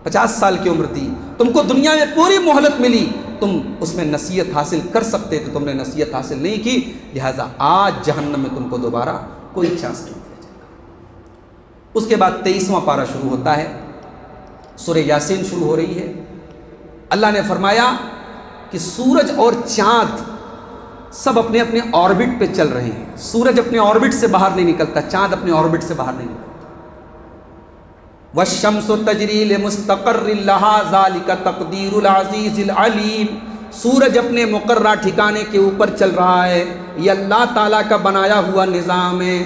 50 سال کی عمر دی، تم کو دنیا میں پوری مہلت ملی، تم اس میں نصیحت حاصل کر سکتے تھے، تم نے نصیحت حاصل نہیں کی، لہٰذا آج جہنم میں تم کو دوبارہ کوئی چانس نہیں دیا جائے گا. اس کے بعد 23واں پارہ شروع ہوتا ہے، سورہ یاسین شروع ہو رہی ہے. اللہ نے فرمایا کہ سورج اور چاند سب اپنے اپنے آربٹ پہ چل رہے ہیں. سورج اپنے آربٹ سے باہر نہیں نکلتا، چاند اپنے آربٹ سے باہر نہیں نکلتا. والشمس تجری لمستقر لها ذلك تقدیر العزیز العلیم. سورج اپنے مقررہ ٹھکانے کے اوپر چل رہا ہے، یہ اللہ تعالیٰ کا بنایا ہوا نظام ہے.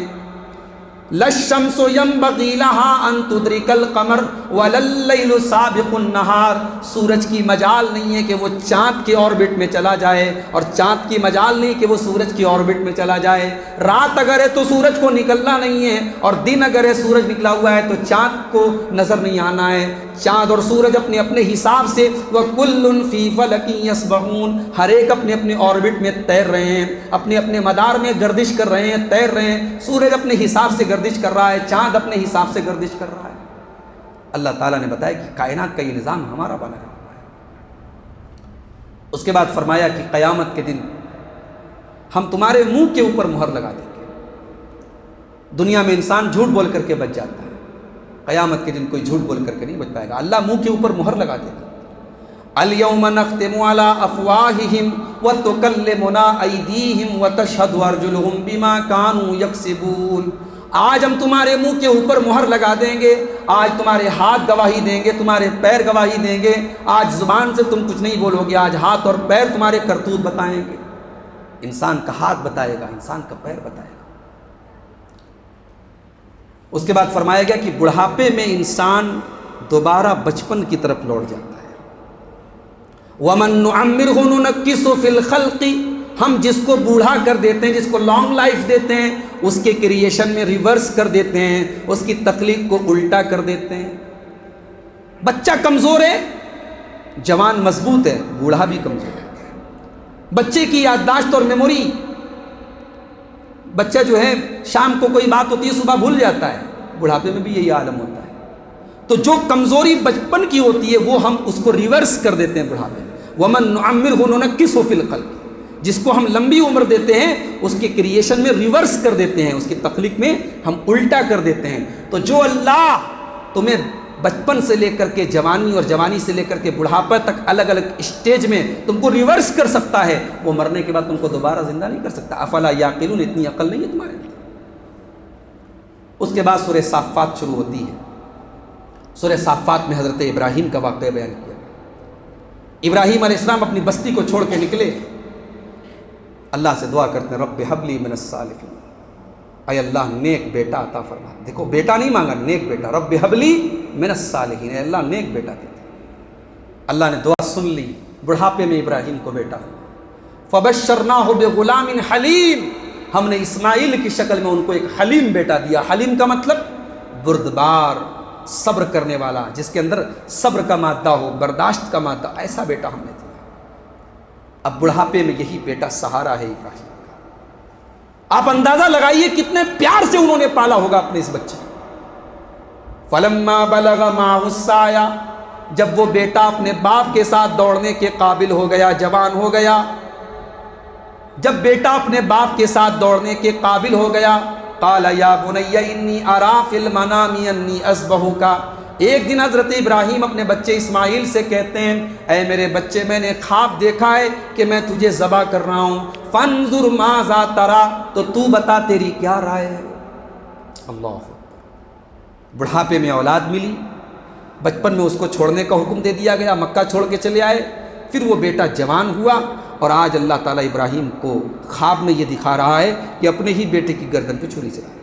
للشمس ينبغي لها ان تدرك القمر ولا الليل سابق النهار. سورج کی مجال نہیں ہے کہ وہ چاند کے آربٹ میں چلا جائے، اور چاند کی مجال نہیں کہ وہ سورج کی آربٹ میں چلا جائے. رات اگر ہے تو سورج کو نکلنا نہیں ہے، اور دن اگر ہے سورج نکلا ہوا ہے تو چاند کو نظر نہیں آنا ہے. چاند اور سورج اپنے اپنے حساب سے وَكُلٌّ فِي فَلَكٍ يَسْبَحُونَ، ہر ایک اپنے اپنے آربٹ میں تیر رہے ہیں، اپنے اپنے مدار میں گردش کر رہے ہیں، تیر رہے ہیں. سورج اپنے حساب سے گردش کر رہا ہے، چاند اپنے حساب سے گردش کر رہا ہے. اللہ تعالیٰ نے بتایا کہ کائنات کا یہ نظام ہمارا بنا ہوا ہے. اس کے بعد فرمایا کہ قیامت کے دن ہم تمہارے منہ کے اوپر مہر لگا دیں گے. دنیا میں انسان جھوٹ بول کر کے بچ جاتا ہے، قیامت کے دن کوئی جھوٹ بول کر کے نہیں بچ پائے گا. اللہ منہ کے اوپر مہر لگا دے گا. اليوم نختم على افواههم وتكلمنا ايديهم وتشهد ارجلهم بما كانوا يكسبون. آج ہم تمہارے منہ کے اوپر مہر لگا دیں گے، آج تمہارے ہاتھ گواہی دیں گے، تمہارے پیر گواہی دیں گے. آج زبان سے تم کچھ نہیں بولو گے، آج ہاتھ اور پیر تمہارے کرتوت بتائیں گے. انسان کا ہاتھ بتائے گا، انسان کا پیر بتائے گا. اس کے بعد فرمایا گیا کہ بڑھاپے میں انسان دوبارہ بچپن کی طرف لوٹ جاتا ہے. وَمَن نُعَمِّرْهُ نُنَكِّسُ فِي الْخَلْقِ. ہم جس کو بوڑھا کر دیتے ہیں، جس کو لانگ لائف دیتے ہیں، اس کے کریشن میں ریورس کر دیتے ہیں، اس کی تخلیق کو الٹا کر دیتے ہیں. بچہ کمزور ہے، جوان مضبوط ہے، بوڑھا بھی کمزور ہے. بچے کی یادداشت اور میموری، بچہ جو ہے شام کو کوئی بات ہوتی ہے صبح بھول جاتا ہے، بڑھاپے میں بھی یہی عالم ہوتا ہے. تو جو کمزوری بچپن کی ہوتی ہے وہ ہم اس کو ریورس کر دیتے ہیں بڑھاپے میں. وَمَن نُعَمِّرْهُ نُنَكِّسُهُ فِي الْخَلْقِ. جس کو ہم لمبی عمر دیتے ہیں اس کے کریشن میں ریورس کر دیتے ہیں، اس کی تخلیق میں ہم الٹا کر دیتے ہیں. تو جو اللہ تمہیں بچپن سے لے کر کے جوانی اور جوانی سے لے کر کے بڑھاپا تک الگ الگ اسٹیج میں تم کو ریورس کر سکتا ہے، وہ مرنے کے بعد تم کو دوبارہ زندہ نہیں کر سکتا. افلا یعقلون. اتنی عقل نہیں ہے تمہارے اندر. اس کے بعد سورہ صافات شروع ہوتی ہے. سورہ صافات میں حضرت ابراہیم کا واقعہ بیان کیا. ابراہیم علیہ السلام اپنی بستی کو چھوڑ کے نکلے، اللہ سے دعا کرتے ہیں رب ہب لی من الصالحین. اے اللہ نیک بیٹا عطا فرما. دیکھو بیٹا نہیں مانگا، نیک بیٹا. رب ہب لی من الصالحین. اے اللہ نیک بیٹا دے دے. اللہ نے دعا سن لی. بڑھاپے میں ابراہیم کو بیٹا ہوا. فبشرناہ بغلام حلیم. ہم نے اسماعیل کی شکل میں ان کو ایک حلیم بیٹا دیا. حلیم کا مطلب بردبار، صبر کرنے والا، جس کے اندر صبر کا مادہ ہو، برداشت کا مادہ. ایسا بیٹا ہم نے دیا. اب بڑھاپے میں یہی بیٹا سہارا ہے ابراہیم کا. آپ اندازہ لگائیے کتنے پیار سے انہوں نے پالا ہوگا اپنے اس بچے. فلما بلغ معه السعی. جب وہ بیٹا اپنے باپ کے ساتھ دوڑنے کے قابل ہو گیا، جوان ہو گیا، جب بیٹا اپنے باپ کے ساتھ دوڑنے کے قابل ہو گیا، قال یا بنی انی ارا فی المنام انی اذبحک. ایک دن حضرت ابراہیم اپنے بچے اسماعیل سے کہتے ہیں اے میرے بچے میں نے خواب دیکھا ہے کہ میں تجھے ذبح کر رہا ہوں، فانظر ماذا ترى، تو بتا تیری کیا رائے ہے۔ اللہ، بڑھاپے میں اولاد ملی، بچپن میں اس کو چھوڑنے کا حکم دے دیا گیا، مکہ چھوڑ کے چلے آئے، پھر وہ بیٹا جوان ہوا اور آج اللہ تعالیٰ ابراہیم کو خواب میں یہ دکھا رہا ہے کہ اپنے ہی بیٹے کی گردن پہ چھری چلا رہا ہے۔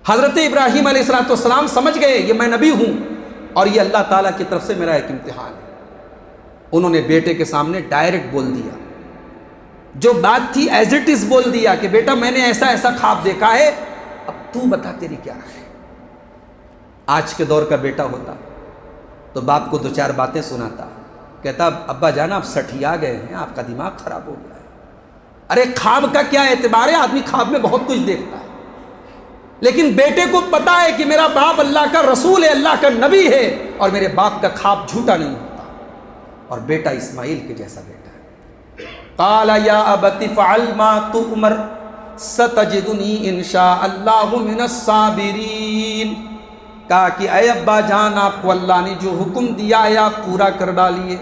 حضرت ابراہیم علیہ السلام سمجھ گئے یہ میں نبی ہوں اور یہ اللہ تعالیٰ کی طرف سے میرا ایک امتحان ہے۔ انہوں نے بیٹے کے سامنے ڈائریکٹ بول دیا، جو بات تھی ایز اٹ از بول دیا کہ بیٹا میں نے ایسا ایسا خواب دیکھا ہے، اب تو بتا تیری کیا ہے۔ آج کے دور کا بیٹا ہوتا تو باپ کو دو چار باتیں سناتا، کہتا ابا جان آپ سٹھیا گئے ہیں، آپ کا دماغ خراب ہو گیا ہے۔ ارے خواب کا کیا اعتبار ہے، آدمی خواب میں بہت کچھ دیکھتا ہے، لیکن بیٹے کو پتا ہے کہ میرا باپ اللہ کا رسول ہے، اللہ کا نبی ہے، اور میرے باپ کا خواب جھوٹا نہیں ہوتا۔ اور بیٹا اسماعیل کے جیسا بیٹا ہے۔ قال یا ابت فعل ما تؤمر ستجدنی ان شاء اللہ من الصابرین، کہا کہ اے ابا جان آپ کو اللہ نے جو حکم دیا ہے آپ پورا کر ڈالیے،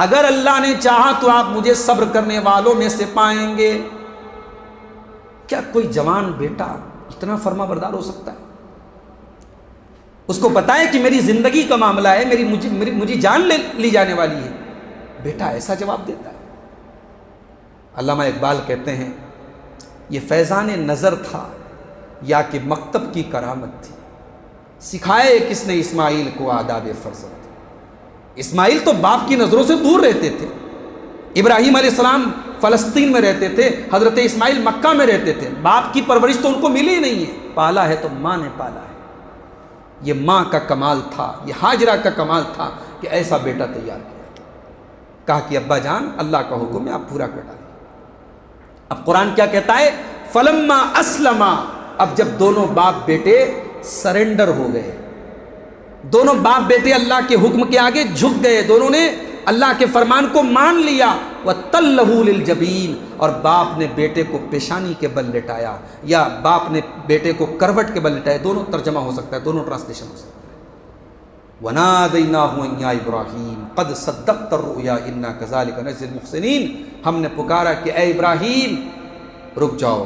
اگر اللہ نے چاہا تو آپ مجھے صبر کرنے والوں میں سے پائیں گے۔ کیا کوئی جوان بیٹا اتنا فرما بردار ہو سکتا ہے؟ اس کو پتا ہے کہ میری زندگی کا معاملہ ہے، مجھے جان لی جانے والی ہے، بیٹا ایسا جواب دیتا ہے۔ علامہ اقبال کہتے ہیں یہ فیضان نظر تھا یا کہ مکتب کی کرامت تھی، سکھائے کس نے اسماعیل کو آداب فرزند۔ اسماعیل تو باپ کی نظروں سے دور رہتے تھے، ابراہیم علیہ السلام فلسطین میں رہتے تھے، حضرت اسماعیل مکہ میں رہتے تھے، باپ کی پرورش تو ان کو ملی ہی نہیں ہے، پالا ہے تو ماں نے پالا ہے۔ یہ ماں کا کمال تھا، یہ ہاجرہ کا کمال تھا کہ ایسا بیٹا تیار کیا۔ کہا کہ ابا جان اللہ کا حکم ہے آپ پورا کر ڈالیں۔ اب قرآن کیا کہتا ہے؟ فلما اسلما، اب جب دونوں باپ بیٹے سرنڈر ہو گئے، دونوں باپ بیٹے اللہ کے حکم کے آگے جھک گئے، دونوں نے اللہ کے فرمان کو مان لیا، وَتَلَّهُ لِلْجَبِينِ، اور باپ نے بیٹے کو پیشانی کے بل لٹایا یا باپ نے بیٹے کو کروٹ کے بل لٹایا، دونوں ترجمہ ہو سکتا ہے، دونوں ٹرانسلیشن ہو سکتا ہے۔ وَنَادَيْنَاهُ يَا إِبْرَاهِيمُ قَدْ صَدَّقْتَ الرُّؤْيَا إِنَّا كَذَلِكَ نَجْزِي الْمُحْسِنِينَ، ہم نے پکارا کہ اے ابراہیم رک جاؤ،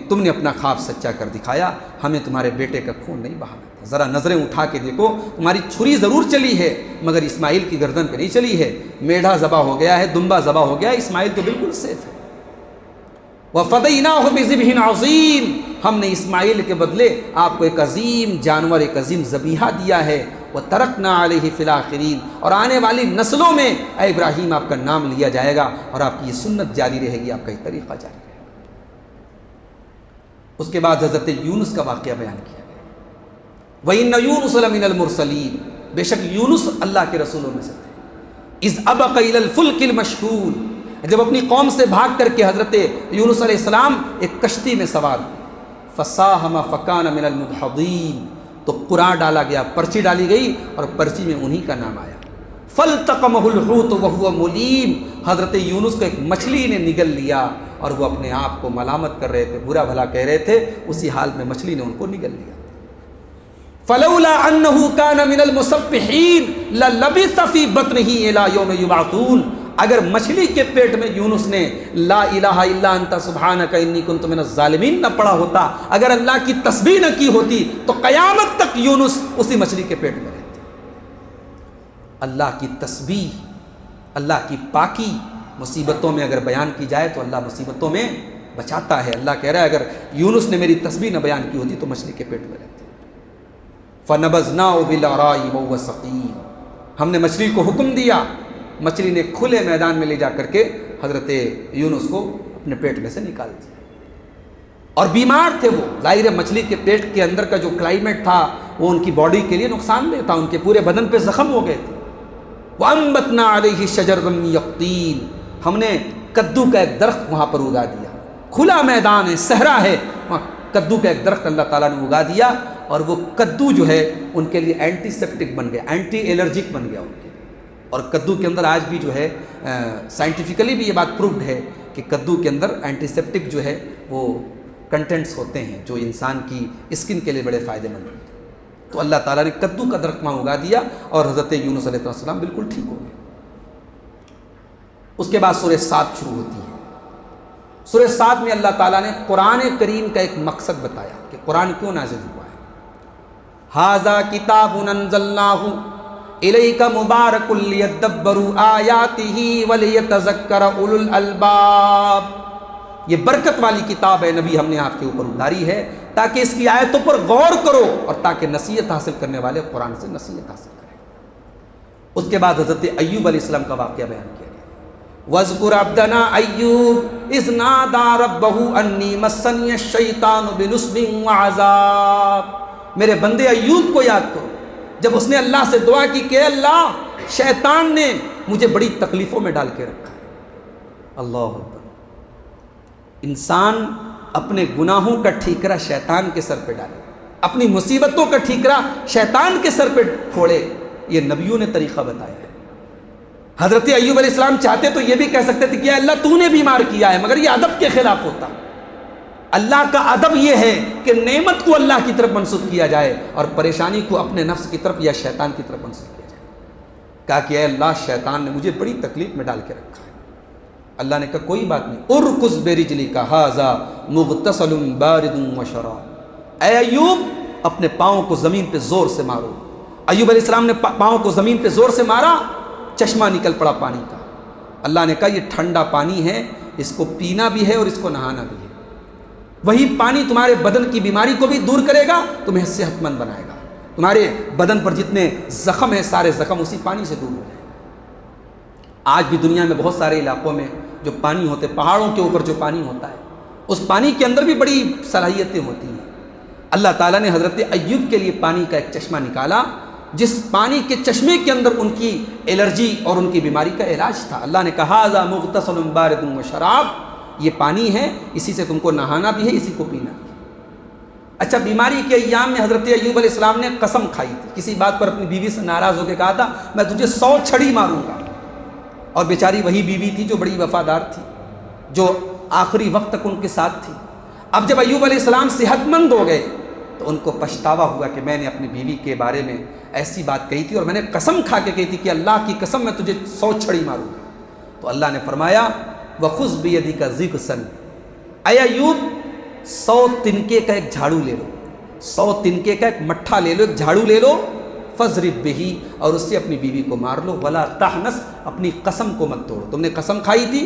تم نے اپنا خواب سچا کر دکھایا، ہمیں تمہارے بیٹے کا خون نہیں بہانا تھا۔ ذرا نظریں اٹھا کے دیکھو، تمہاری چھری ضرور چلی ہے مگر اسماعیل کی گردن پہ نہیں چلی ہے، میڑھا ذبح ہو گیا ہے، دمبا ذبح ہو گیا ہے، اسماعیل تو بالکل سیف ہے۔ وَفَدَيْنَاهُ بِذِبْحٍ عَظِيمٍ، ہم نے اسماعیل کے بدلے آپ کو ایک عظیم جانور، ایک عظیم ذبیحہ دیا ہے۔ وَتَرَكْنَا عَلَيْهِ فِي الْآخِرِينَ، اور آنے والی نسلوں میں اے ابراہیم آپ کا نام لیا جائے گا اور آپ کی یہ سنت جاری رہے گی، آپ کا یہ طریقہ جاری رہے گا۔ اس کے بعد حضرت یونس کا واقعہ بیان کیا گیا، وَإِنَّ يُونُسَ لَمِنَ الْمُرْسَلِينَ، بے شک یونس اللہ کے رسولوں میں سے تھے۔ اِذْ أَبَقَ إِلَى الْفُلْكِ الْمَشْحُونِ، جب اپنی قوم سے بھاگ کر کے حضرت یونس علیہ السلام ایک کشتی میں سوار ہوئے، فَسَاهَمَ فَكَانَ مِنَ الْمُدْحَضِينَ، تو قرعہ ڈالا گیا، پرچی ڈالی گئی اور پرچی میں انہی کا نام آیا۔ فَالْتَقَمَهُ الْحُوتُ وَهُوَ مُلِيمٌ، حضرت یونس کو ایک مچھلی نے نگل لیا اور وہ اپنے آپ کو ملامت کر رہے تھے، برا بھلا کہہ رہے تھے، اسی حال میں مچھلی نے ان کو نگل لیا۔ فَلَوْلَا أَنَّهُ كَانَ مِنَ الْمُسَبِّحِينَ لَلَبِثَ فِي بَطْنِهِ إِلَى يَوْمِ يُبْعَثُونَ، اگر مچھلی کے پیٹ میں یونس نے لا الہ الا انت سبحانک انی کنت من الظالمین نہ پڑھا ہوتا، اگر اللہ کی تسبیح نہ کی ہوتی تو قیامت تک یونس اسی مچھلی کے پیٹ میں رہتے۔ اللہ کی تسبیح، اللہ کی پاکی مصیبتوں میں اگر بیان کی جائے تو اللہ مصیبتوں میں بچاتا ہے۔ اللہ کہہ رہا ہے اگر یونس نے میری تسبیح نہ بیان کی ہوتی تو مچھلی کے پیٹ میں رہتے۔ فَنَبَذْنَاهُ بِالْعَرَاءِ وَهُوَ سَقِيمٌ، ہم نے مچھلی کو حکم دیا، مچھلی نے کھلے میدان میں لے جا کر کے حضرت یونس کو اپنے پیٹ میں سے نکال دیا، اور بیمار تھے وہ، ظاہر ہے مچھلی کے پیٹ کے اندر کا جو کلائمیٹ تھا وہ ان کی باڈی کے لیے نقصان دہ تھا، ان کے پورے بدن پہ زخم ہو گئے تھے۔ وَأَنبَتْنَا عَلَيْهِ شَجَرًا مِّن يَقْطِينٍ، ہم نے کدو کا ایک درخت وہاں پر اگا دیا، کھلا میدان ہے، صحرا ہے، وہاں کدو کا ایک درخت اللہ تعالیٰ نے اگا دیا، اور وہ کدو جو ہے ان کے لیے اینٹی سیپٹک بن گیا، اینٹی الرجک بن گیا ان کے لیے۔ اور کدو کے اندر آج بھی جو ہے سائنٹیفکلی بھی یہ بات پروفڈ ہے کہ کدو کے اندر اینٹی سیپٹک جو ہے وہ کنٹینٹس ہوتے ہیں جو انسان کی اسکن کے لیے بڑے فائدہ مند ہیں۔ تو اللہ تعالیٰ نے کدو کا درخت وہاں اگا دیا اور حضرت یونس علیہ السلام بالکل ٹھیک ہو گئے۔ اس کے بعد سورہ صاد شروع ہوتی ہے۔ سورہ صاد میں اللہ تعالیٰ نے قرآن کریم کا ایک مقصد بتایا کہ قرآن کیوں نازل ہوا ہے۔ ھذا کتاب انزلناہ الیک مبارک لیدبروا آیاتہ ولیتذکر اولو الالباب، یہ برکت والی کتاب ہے نبی ہم نے آپ کے اوپر اتاری ہے تاکہ اس کی آیتوں پر غور کرو اور تاکہ نصیحت حاصل کرنے والے قرآن سے نصیحت حاصل کریں۔ اس کے بعد حضرت ایوب علیہ السلام کا واقعہ بیان کیا گیا۔ وَاذْكُرْ عَبْدَنَا أَيُّوبَ إِذْ نَادَىٰ رَبَّهُ أَنِّي مَسَّنِيَ الشَّيْطَانُ بِنُصْبٍ وَعَذَابٍ، میرے بندے ایوب کو یاد کرو جب اس نے اللہ سے دعا کی کہ اللہ شیطان نے مجھے بڑی تکلیفوں میں ڈال کے رکھا ہے۔ اللہ اکبر، انسان اپنے گناہوں کا ٹھیکرا شیطان کے سر پہ ڈالے، اپنی مصیبتوں کا ٹھیکرا شیطان کے سر پہ پھوڑے، یہ نبیوں نے طریقہ بتایا ہے۔ حضرت ایوب علیہ السلام چاہتے تو یہ بھی کہہ سکتے تھے کہ اللہ تو نے بیمار کیا ہے، مگر یہ ادب کے خلاف ہوتا۔ اللہ کا ادب یہ ہے کہ نعمت کو اللہ کی طرف منسوب کیا جائے اور پریشانی کو اپنے نفس کی طرف یا شیطان کی طرف منسوب کیا جائے۔ کہا کہ اے اللہ شیطان نے مجھے بڑی تکلیف میں ڈال کے رکھا ہے۔ اللہ نے کہا کوئی بات نہیں، ارکض برجلک ھذا مغتسل بارد وشراب، اے ایوب اپنے پاؤں کو زمین پہ زور سے مارو۔ ایوب علیہ السلام نے پاؤں کو زمین پہ زور سے مارا، چشمہ نکل پڑا پانی کا۔ اللہ نے کہا یہ ٹھنڈا پانی ہے، اس کو پینا بھی ہے اور اس کو نہانا بھی ہے، وہی پانی تمہارے بدن کی بیماری کو بھی دور کرے گا، تمہیں صحت مند بنائے گا، تمہارے بدن پر جتنے زخم ہیں سارے زخم اسی پانی سے دور ہو جائیں گے۔ آج بھی دنیا میں بہت سارے علاقوں میں جو پانی ہوتے، پہاڑوں کے اوپر جو پانی ہوتا ہے، اس پانی کے اندر بھی بڑی صلاحیتیں ہوتی ہیں۔ اللہ تعالیٰ نے حضرت ایوب کے لیے پانی کا ایک چشمہ نکالا، جس پانی کے چشمے کے اندر ان کی الرجی اور ان کی بیماری کا علاج تھا۔ اللہ نے کہا ھذا مغتسل بارد وشراب، یہ پانی ہے، اسی سے تم کو نہانا بھی ہے، اسی کو پینا بھی ہے۔ اچھا، بیماری کے ایام میں حضرت ایوب علیہ السلام نے قسم کھائی تھی، کسی بات پر اپنی بیوی سے ناراض ہو کے کہا تھا میں تجھے 100 چھڑی ماروں گا، اور بیچاری وہی بیوی تھی جو بڑی وفادار تھی، جو آخری وقت تک ان کے ساتھ تھی۔ اب جب ایوب علیہ السلام صحت مند ہو گئے تو ان کو پچھتاوا ہوا کہ میں نے اپنی بیوی کے بارے میں ایسی بات کہی تھی اور میں نے قسم کھا کے کہی تھی کہ اللہ کی قسم میں تجھے 100 چھڑی ماروں گا۔ تو اللہ نے فرمایا وَخُذْ بِيَدِكَ ضِغْثًا، اے ایوب 100 تنکے کا ایک جھاڑو لے لو، 100 تنکے کا ایک مٹھا لے لو، ایک جھاڑو لے لو، فَاضْرِب بِهِ، اور اس سے اپنی بیوی کو مار لو، وَلَا تَحْنَثْ، اپنی قسم کو مت توڑو، تم نے قسم کھائی تھی،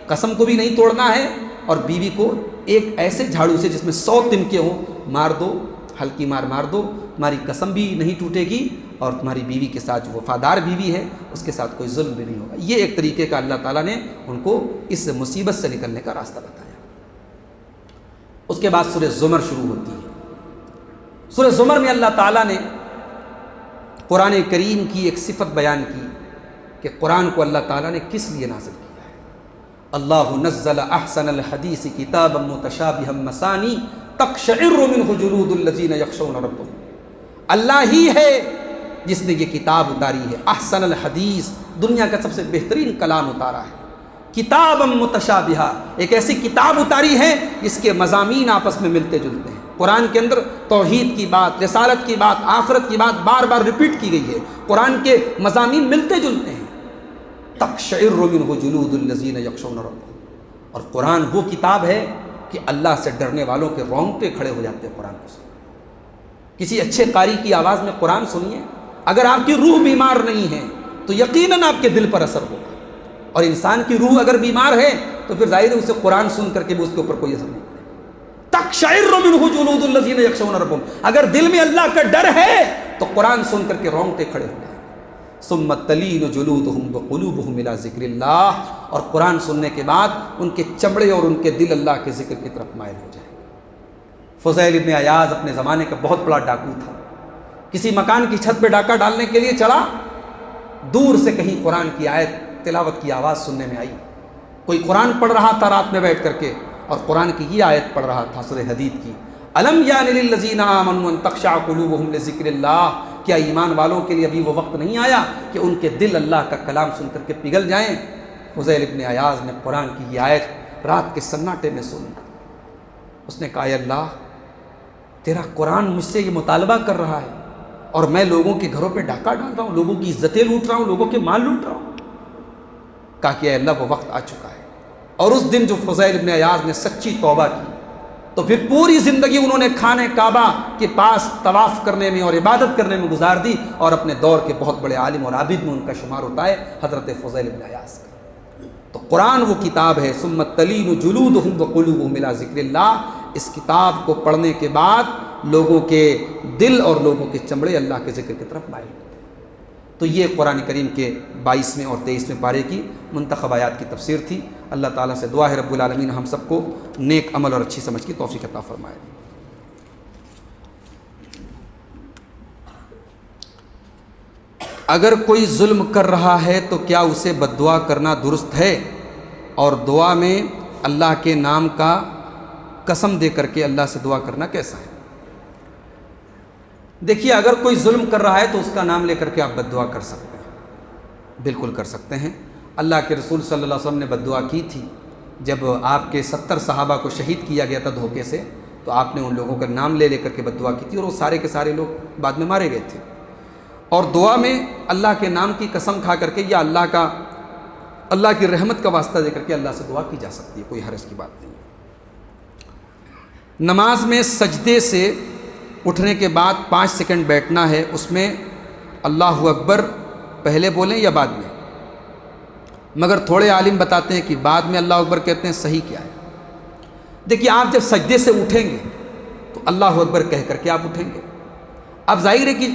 قسم کو بھی نہیں توڑنا ہے، اور بیوی کو ایک ایسے جھاڑو سے جس میں 100 تنکے ہوں مار دو، ہلکی مار دو، تمہاری قسم بھی نہیں ٹوٹے گی اور تمہاری بیوی کے ساتھ جو وفادار بیوی ہے اس کے ساتھ کوئی ظلم بھی نہیں ہوگا۔ یہ ایک طریقے کا اللہ تعالیٰ نے ان کو اس مصیبت سے نکلنے کا راستہ بتایا۔ اس کے بعد سورہ زمر شروع ہوتی ہے۔ سورہ زمر میں اللہ تعالیٰ نے قرآن کریم کی ایک صفت بیان کی کہ قرآن کو اللہ تعالیٰ نے کس لیے نازل کیا ہے۔ اللہ نزل احسن الحدیث کتابا متشابہا مثانی تقشعر منہ جلود الذین یخشون ربهم، اللہ ہی ہے جس نے یہ کتاب اتاری ہے، احسن الحدیث، دنیا کا سب سے بہترین کلام اتارا ہے، کتابا متشابہا، ایک ایسی کتاب اتاری ہے جس کے مضامین آپس میں ملتے جلتے ہیں۔ قرآن کے اندر توحید کی بات، رسالت کی بات، آخرت کی بات بار بار ریپیٹ کی گئی ہے، قرآن کے مضامین ملتے جلتے ہیں۔ تقشعر منہ جلود الذین یخشون ربهم، اور قرآن وہ کتاب ہے کہ اللہ سے ڈرنے والوں کے رونگٹے کھڑے ہو جاتے ہیں قرآن کو سن۔ کسی اچھے قاری کی آواز میں قرآن سنیے، اگر آپ کی روح بیمار نہیں ہے تو یقیناً آپ کے دل پر اثر ہوگا، اور انسان کی روح اگر بیمار ہے تو پھر ظاہر ہے اسے قرآن سن کر کے بھی اس کے اوپر کوئی اثر نہیں پڑے۔ تقشعر منہ جلود الذین یخشون ربهم، اگر دل میں اللہ کا ڈر ہے تو قرآن سن کر کے رونگٹے کھڑے ہو جائیں۔ ثم تلین جلودهم وقلوبهم الى ذکر اللہ، اور قرآن سننے کے بعد ان کے چمڑے اور ان کے دل اللہ کے ذکر کی طرف مائل ہو جائیں۔ فضیل ابن عیاض اپنے زمانے کا بہت بڑا ڈاکو تھا، کسی مکان کی چھت پہ ڈاکہ ڈالنے کے لیے چڑھا، دور سے کہیں قرآن کی آیت تلاوت کی آواز سننے میں آئی، کوئی قرآن پڑھ رہا تھا رات میں بیٹھ کر کے، اور قرآن کی یہ آیت پڑھ رہا تھا سورہ حدید کی، الم یان للذین آمنوا ان تخشع قلوبهم لذکر اللہ، کیا ایمان والوں کے لیے ابھی وہ وقت نہیں آیا کہ ان کے دل اللہ کا کلام سن کر کے پگھل جائیں۔ فضیل ابن عیاض نے قرآن کی یہ آیت رات کے سناٹے میں سنی، اس نے کہا اے اللہ تیرا قرآن مجھ سے یہ مطالبہ کر رہا ہے اور میں لوگوں کے گھروں پہ ڈاکہ ڈال رہا ہوں, لوگوں کی عزتیں لوٹ رہا ہوں, لوگوں کے مال لوٹ رہا ہوں. کہا کہ اے اللہ وہ وقت آ چکا ہے. اور اس دن جو فضیل ابن عیاض نے سچی توبہ کی تو پھر پوری زندگی انہوں نے خانہ کعبہ کے پاس طواف کرنے میں اور عبادت کرنے میں گزار دی, اور اپنے دور کے بہت بڑے عالم اور عابد میں ان کا شمار ہوتا ہے حضرت فضیل ابن عیاض کا. تو قرآن وہ کتاب ہے, ثم تلین جلودہم وقلوبہم الی ذکر اللہ. اس کتاب کو پڑھنے کے بعد لوگوں کے دل اور لوگوں کے چمڑے اللہ کے ذکر کی طرف مائل ہوتے ہیں. تو یہ قرآن کریم کے 22ویں اور 23ویں پارے کی منتخب آیات کی تفسیر تھی. اللہ تعالیٰ سے دعا ہے رب العالمین ہم سب کو نیک عمل اور اچھی سمجھ کی توفیق عطا فرمائے. اگر کوئی ظلم کر رہا ہے تو کیا اسے بد دعا کرنا درست ہے, اور دعا میں اللہ کے نام کا قسم دے کر کے اللہ سے دعا کرنا کیسا ہے؟ دیکھیے, اگر کوئی ظلم کر رہا ہے تو اس کا نام لے کر کے آپ بد دعا کر سکتے ہیں, بالکل کر سکتے ہیں. اللہ کے رسول صلی اللہ علیہ وسلم نے بد دعا کی تھی جب آپ کے 70 صحابہ کو شہید کیا گیا تھا دھوکے سے, تو آپ نے ان لوگوں کا نام لے کر کے بد دعا کی تھی, اور وہ سارے کے سارے لوگ بعد میں مارے گئے تھے. اور دعا میں اللہ کے نام کی قسم کھا کر کے یا اللہ کی رحمت کا واسطہ دے کر کے اللہ سے دعا کی جا سکتی ہے, کوئی حرج کی بات نہیں. نماز میں سجدے سے اٹھنے کے بعد 5 سیکنڈ بیٹھنا ہے, اس میں اللہ اکبر پہلے بولیں یا بعد میں؟ مگر تھوڑے عالم بتاتے ہیں کہ بعد میں اللہ اکبر کہتے ہیں. صحیح کیا ہے؟ دیکھیے, آپ جب سجدے سے اٹھیں گے تو اللہ اکبر کہہ کر کے آپ اٹھیں گے. اب ظاہر ہے کہ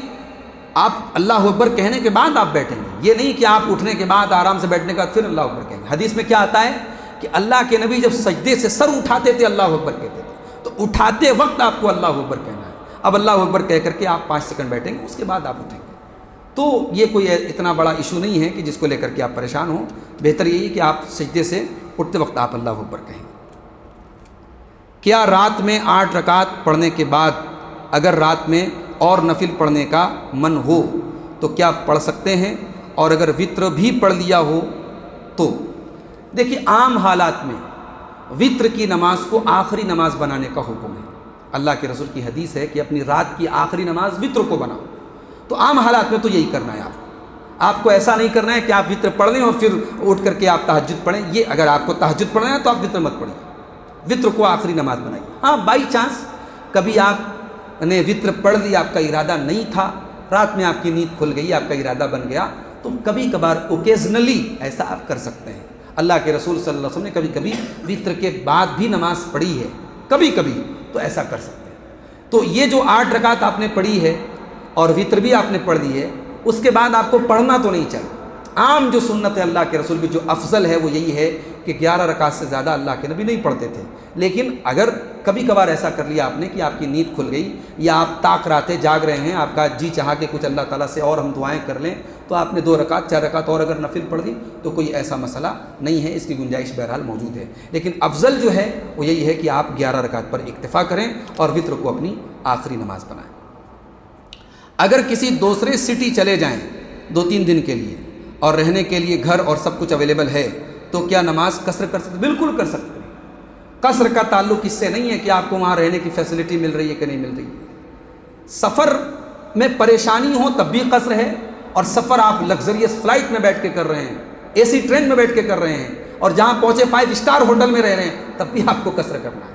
آپ اللہ اکبر کہنے کے بعد آپ بیٹھیں گے, یہ نہیں کہ آپ اٹھنے کے بعد آرام سے بیٹھنے کے بعد پھر اللہ اکبر کہیں گے. حدیث میں کیا آتا ہے کہ اللہ کے نبی جب سجدے سے سر اٹھاتے تھے اللہ اکبر کہتے تھے, تو اٹھاتے وقت آپ کو اللہ اکبر کہنا ہے. اب اللہ اکبر کہہ کر کے آپ 5 سیکنڈ بیٹھیں گے, اس کے بعد آپ اٹھیں گے. تو یہ کوئی اتنا بڑا ایشو نہیں ہے کہ جس کو لے کر کے آپ پریشان ہوں. بہتر یہی کہ آپ سجدے سے اٹھتے وقت آپ اللہ اکبر کہیں. کیا رات میں 8 رکعت پڑھنے کے بعد اگر رات میں اور نفل پڑھنے کا من ہو تو کیا پڑھ سکتے ہیں, اور اگر وتر بھی پڑھ لیا ہو تو؟ دیکھیے, عام حالات میں وتر کی نماز کو آخری نماز بنانے کا حکم ہے. اللہ کے رسول کی حدیث ہے کہ اپنی رات کی آخری نماز وتر کو بناؤ. تو عام حالات میں تو یہی کرنا ہے. آپ کو ایسا نہیں کرنا ہے کہ آپ وتر پڑھ لیں اور پھر اٹھ کر کے آپ تہجد پڑھیں. یہ اگر آپ کو تہجد پڑھنا ہے تو آپ وتر مت پڑھیں, وتر کو آخری نماز بنائیے. ہاں, بائی چانس کبھی آپ نے وتر پڑھ لی, آپ کا ارادہ نہیں تھا, رات میں آپ کی نیند کھل گئی, آپ کا ارادہ بن گیا, تو کبھی کبھار اوکیزنلی ایسا آپ کر سکتے ہیں. اللہ کے رسول صلی اللہ علیہ وسلم نے کبھی کبھی وتر کے بعد بھی نماز پڑھی ہے, کبھی کبھی, تو ایسا کر سکتے ہیں. تو یہ جو 8 رکعت آپ نے پڑھی ہے اور وتر بھی آپ نے پڑھ لی ہے, اس کے بعد آپ کو پڑھنا تو نہیں چاہیے. عام جو سنت ہے اللہ کے رسول کی, جو افضل ہے وہ یہی ہے کہ 11 رکعت سے زیادہ اللہ کے نبی نہیں پڑھتے تھے. لیکن اگر کبھی کبھار ایسا کر لیا آپ نے کہ آپ کی نیند کھل گئی یا آپ تاک رہتے جاگ رہے ہیں, آپ کا جی چاہا کہ کچھ اللہ تعالیٰ سے اور ہم دعائیں کر لیں, تو آپ نے 2 رکعت 4 رکعت اور اگر نفل پڑھ دی تو کوئی ایسا مسئلہ نہیں ہے, اس کی گنجائش بہرحال موجود ہے. لیکن افضل جو ہے وہ یہی ہے کہ آپ 11 رکعت پر اکتفا کریں اور وتر کو اپنی آخری نماز بنائیں. اگر کسی دوسرے سٹی چلے جائیں 2-3 دن کے لیے اور رہنے کے لیے گھر اور سب کچھ اویلیبل ہے, تو کیا نماز قصر کر سکتے؟ بالکل کر سکتے ہیں. قصر کا تعلق اس سے نہیں ہے کہ آپ کو وہاں رہنے کی فیسلٹی مل رہی ہے کہ نہیں مل رہی ہے. سفر میں پریشانی ہو تب بھی قصر ہے, اور سفر آپ لگزریس فلائٹ میں بیٹھ کے کر رہے ہیں, اے سی ٹرین میں بیٹھ کے کر رہے ہیں, اور جہاں پہنچے 5 اسٹار ہوٹل میں رہ رہے ہیں, تب بھی آپ کو قصر کرنا ہے.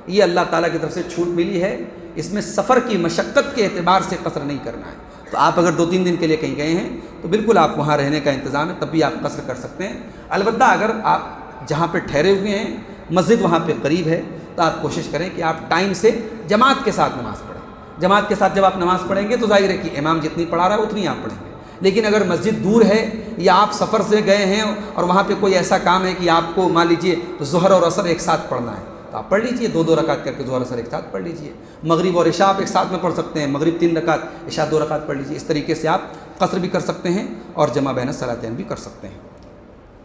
یہ اللہ تعالیٰ کی طرف سے چھوٹ ملی ہے, اس میں سفر کی مشقت کے اعتبار سے قصر نہیں کرنا ہے. تو آپ اگر 2-3 دن کے لیے کہیں گئے ہیں تو بالکل آپ وہاں رہنے کا انتظام ہے, تب بھی آپ قصر کر سکتے ہیں. البتہ اگر آپ جہاں پہ ٹھہرے ہوئے ہیں مسجد وہاں پہ قریب ہے, تو آپ کوشش کریں کہ آپ ٹائم سے جماعت کے ساتھ نماز پڑھیں. جماعت کے ساتھ جب آپ نماز پڑھیں گے تو ظاہر ہے کہ امام جتنی پڑھا رہا ہے اتنی آپ پڑھیں گے. لیکن اگر مسجد دور ہے یا آپ سفر سے گئے ہیں اور وہاں پہ کوئی ایسا کام ہے کہ آپ کو مان لیجیے ظہر اور عصر ایک ساتھ پڑھنا ہے, تو آپ پڑھ لیجیے, 2-2 رکعت کر کے ظہر عصر ایک ساتھ پڑھ لیجیے. مغرب اور عشاء آپ ایک ساتھ میں پڑھ سکتے ہیں, مغرب 3 رکعت, عشاء 2 رکعت پڑھ لیجیے. اس طریقے سے آپ قصر بھی کر سکتے ہیں اور جمع بین الصلاتین بھی کر سکتے ہیں.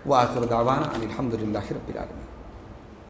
وآخر دعوانا ان الحمد للہ رب العالمین.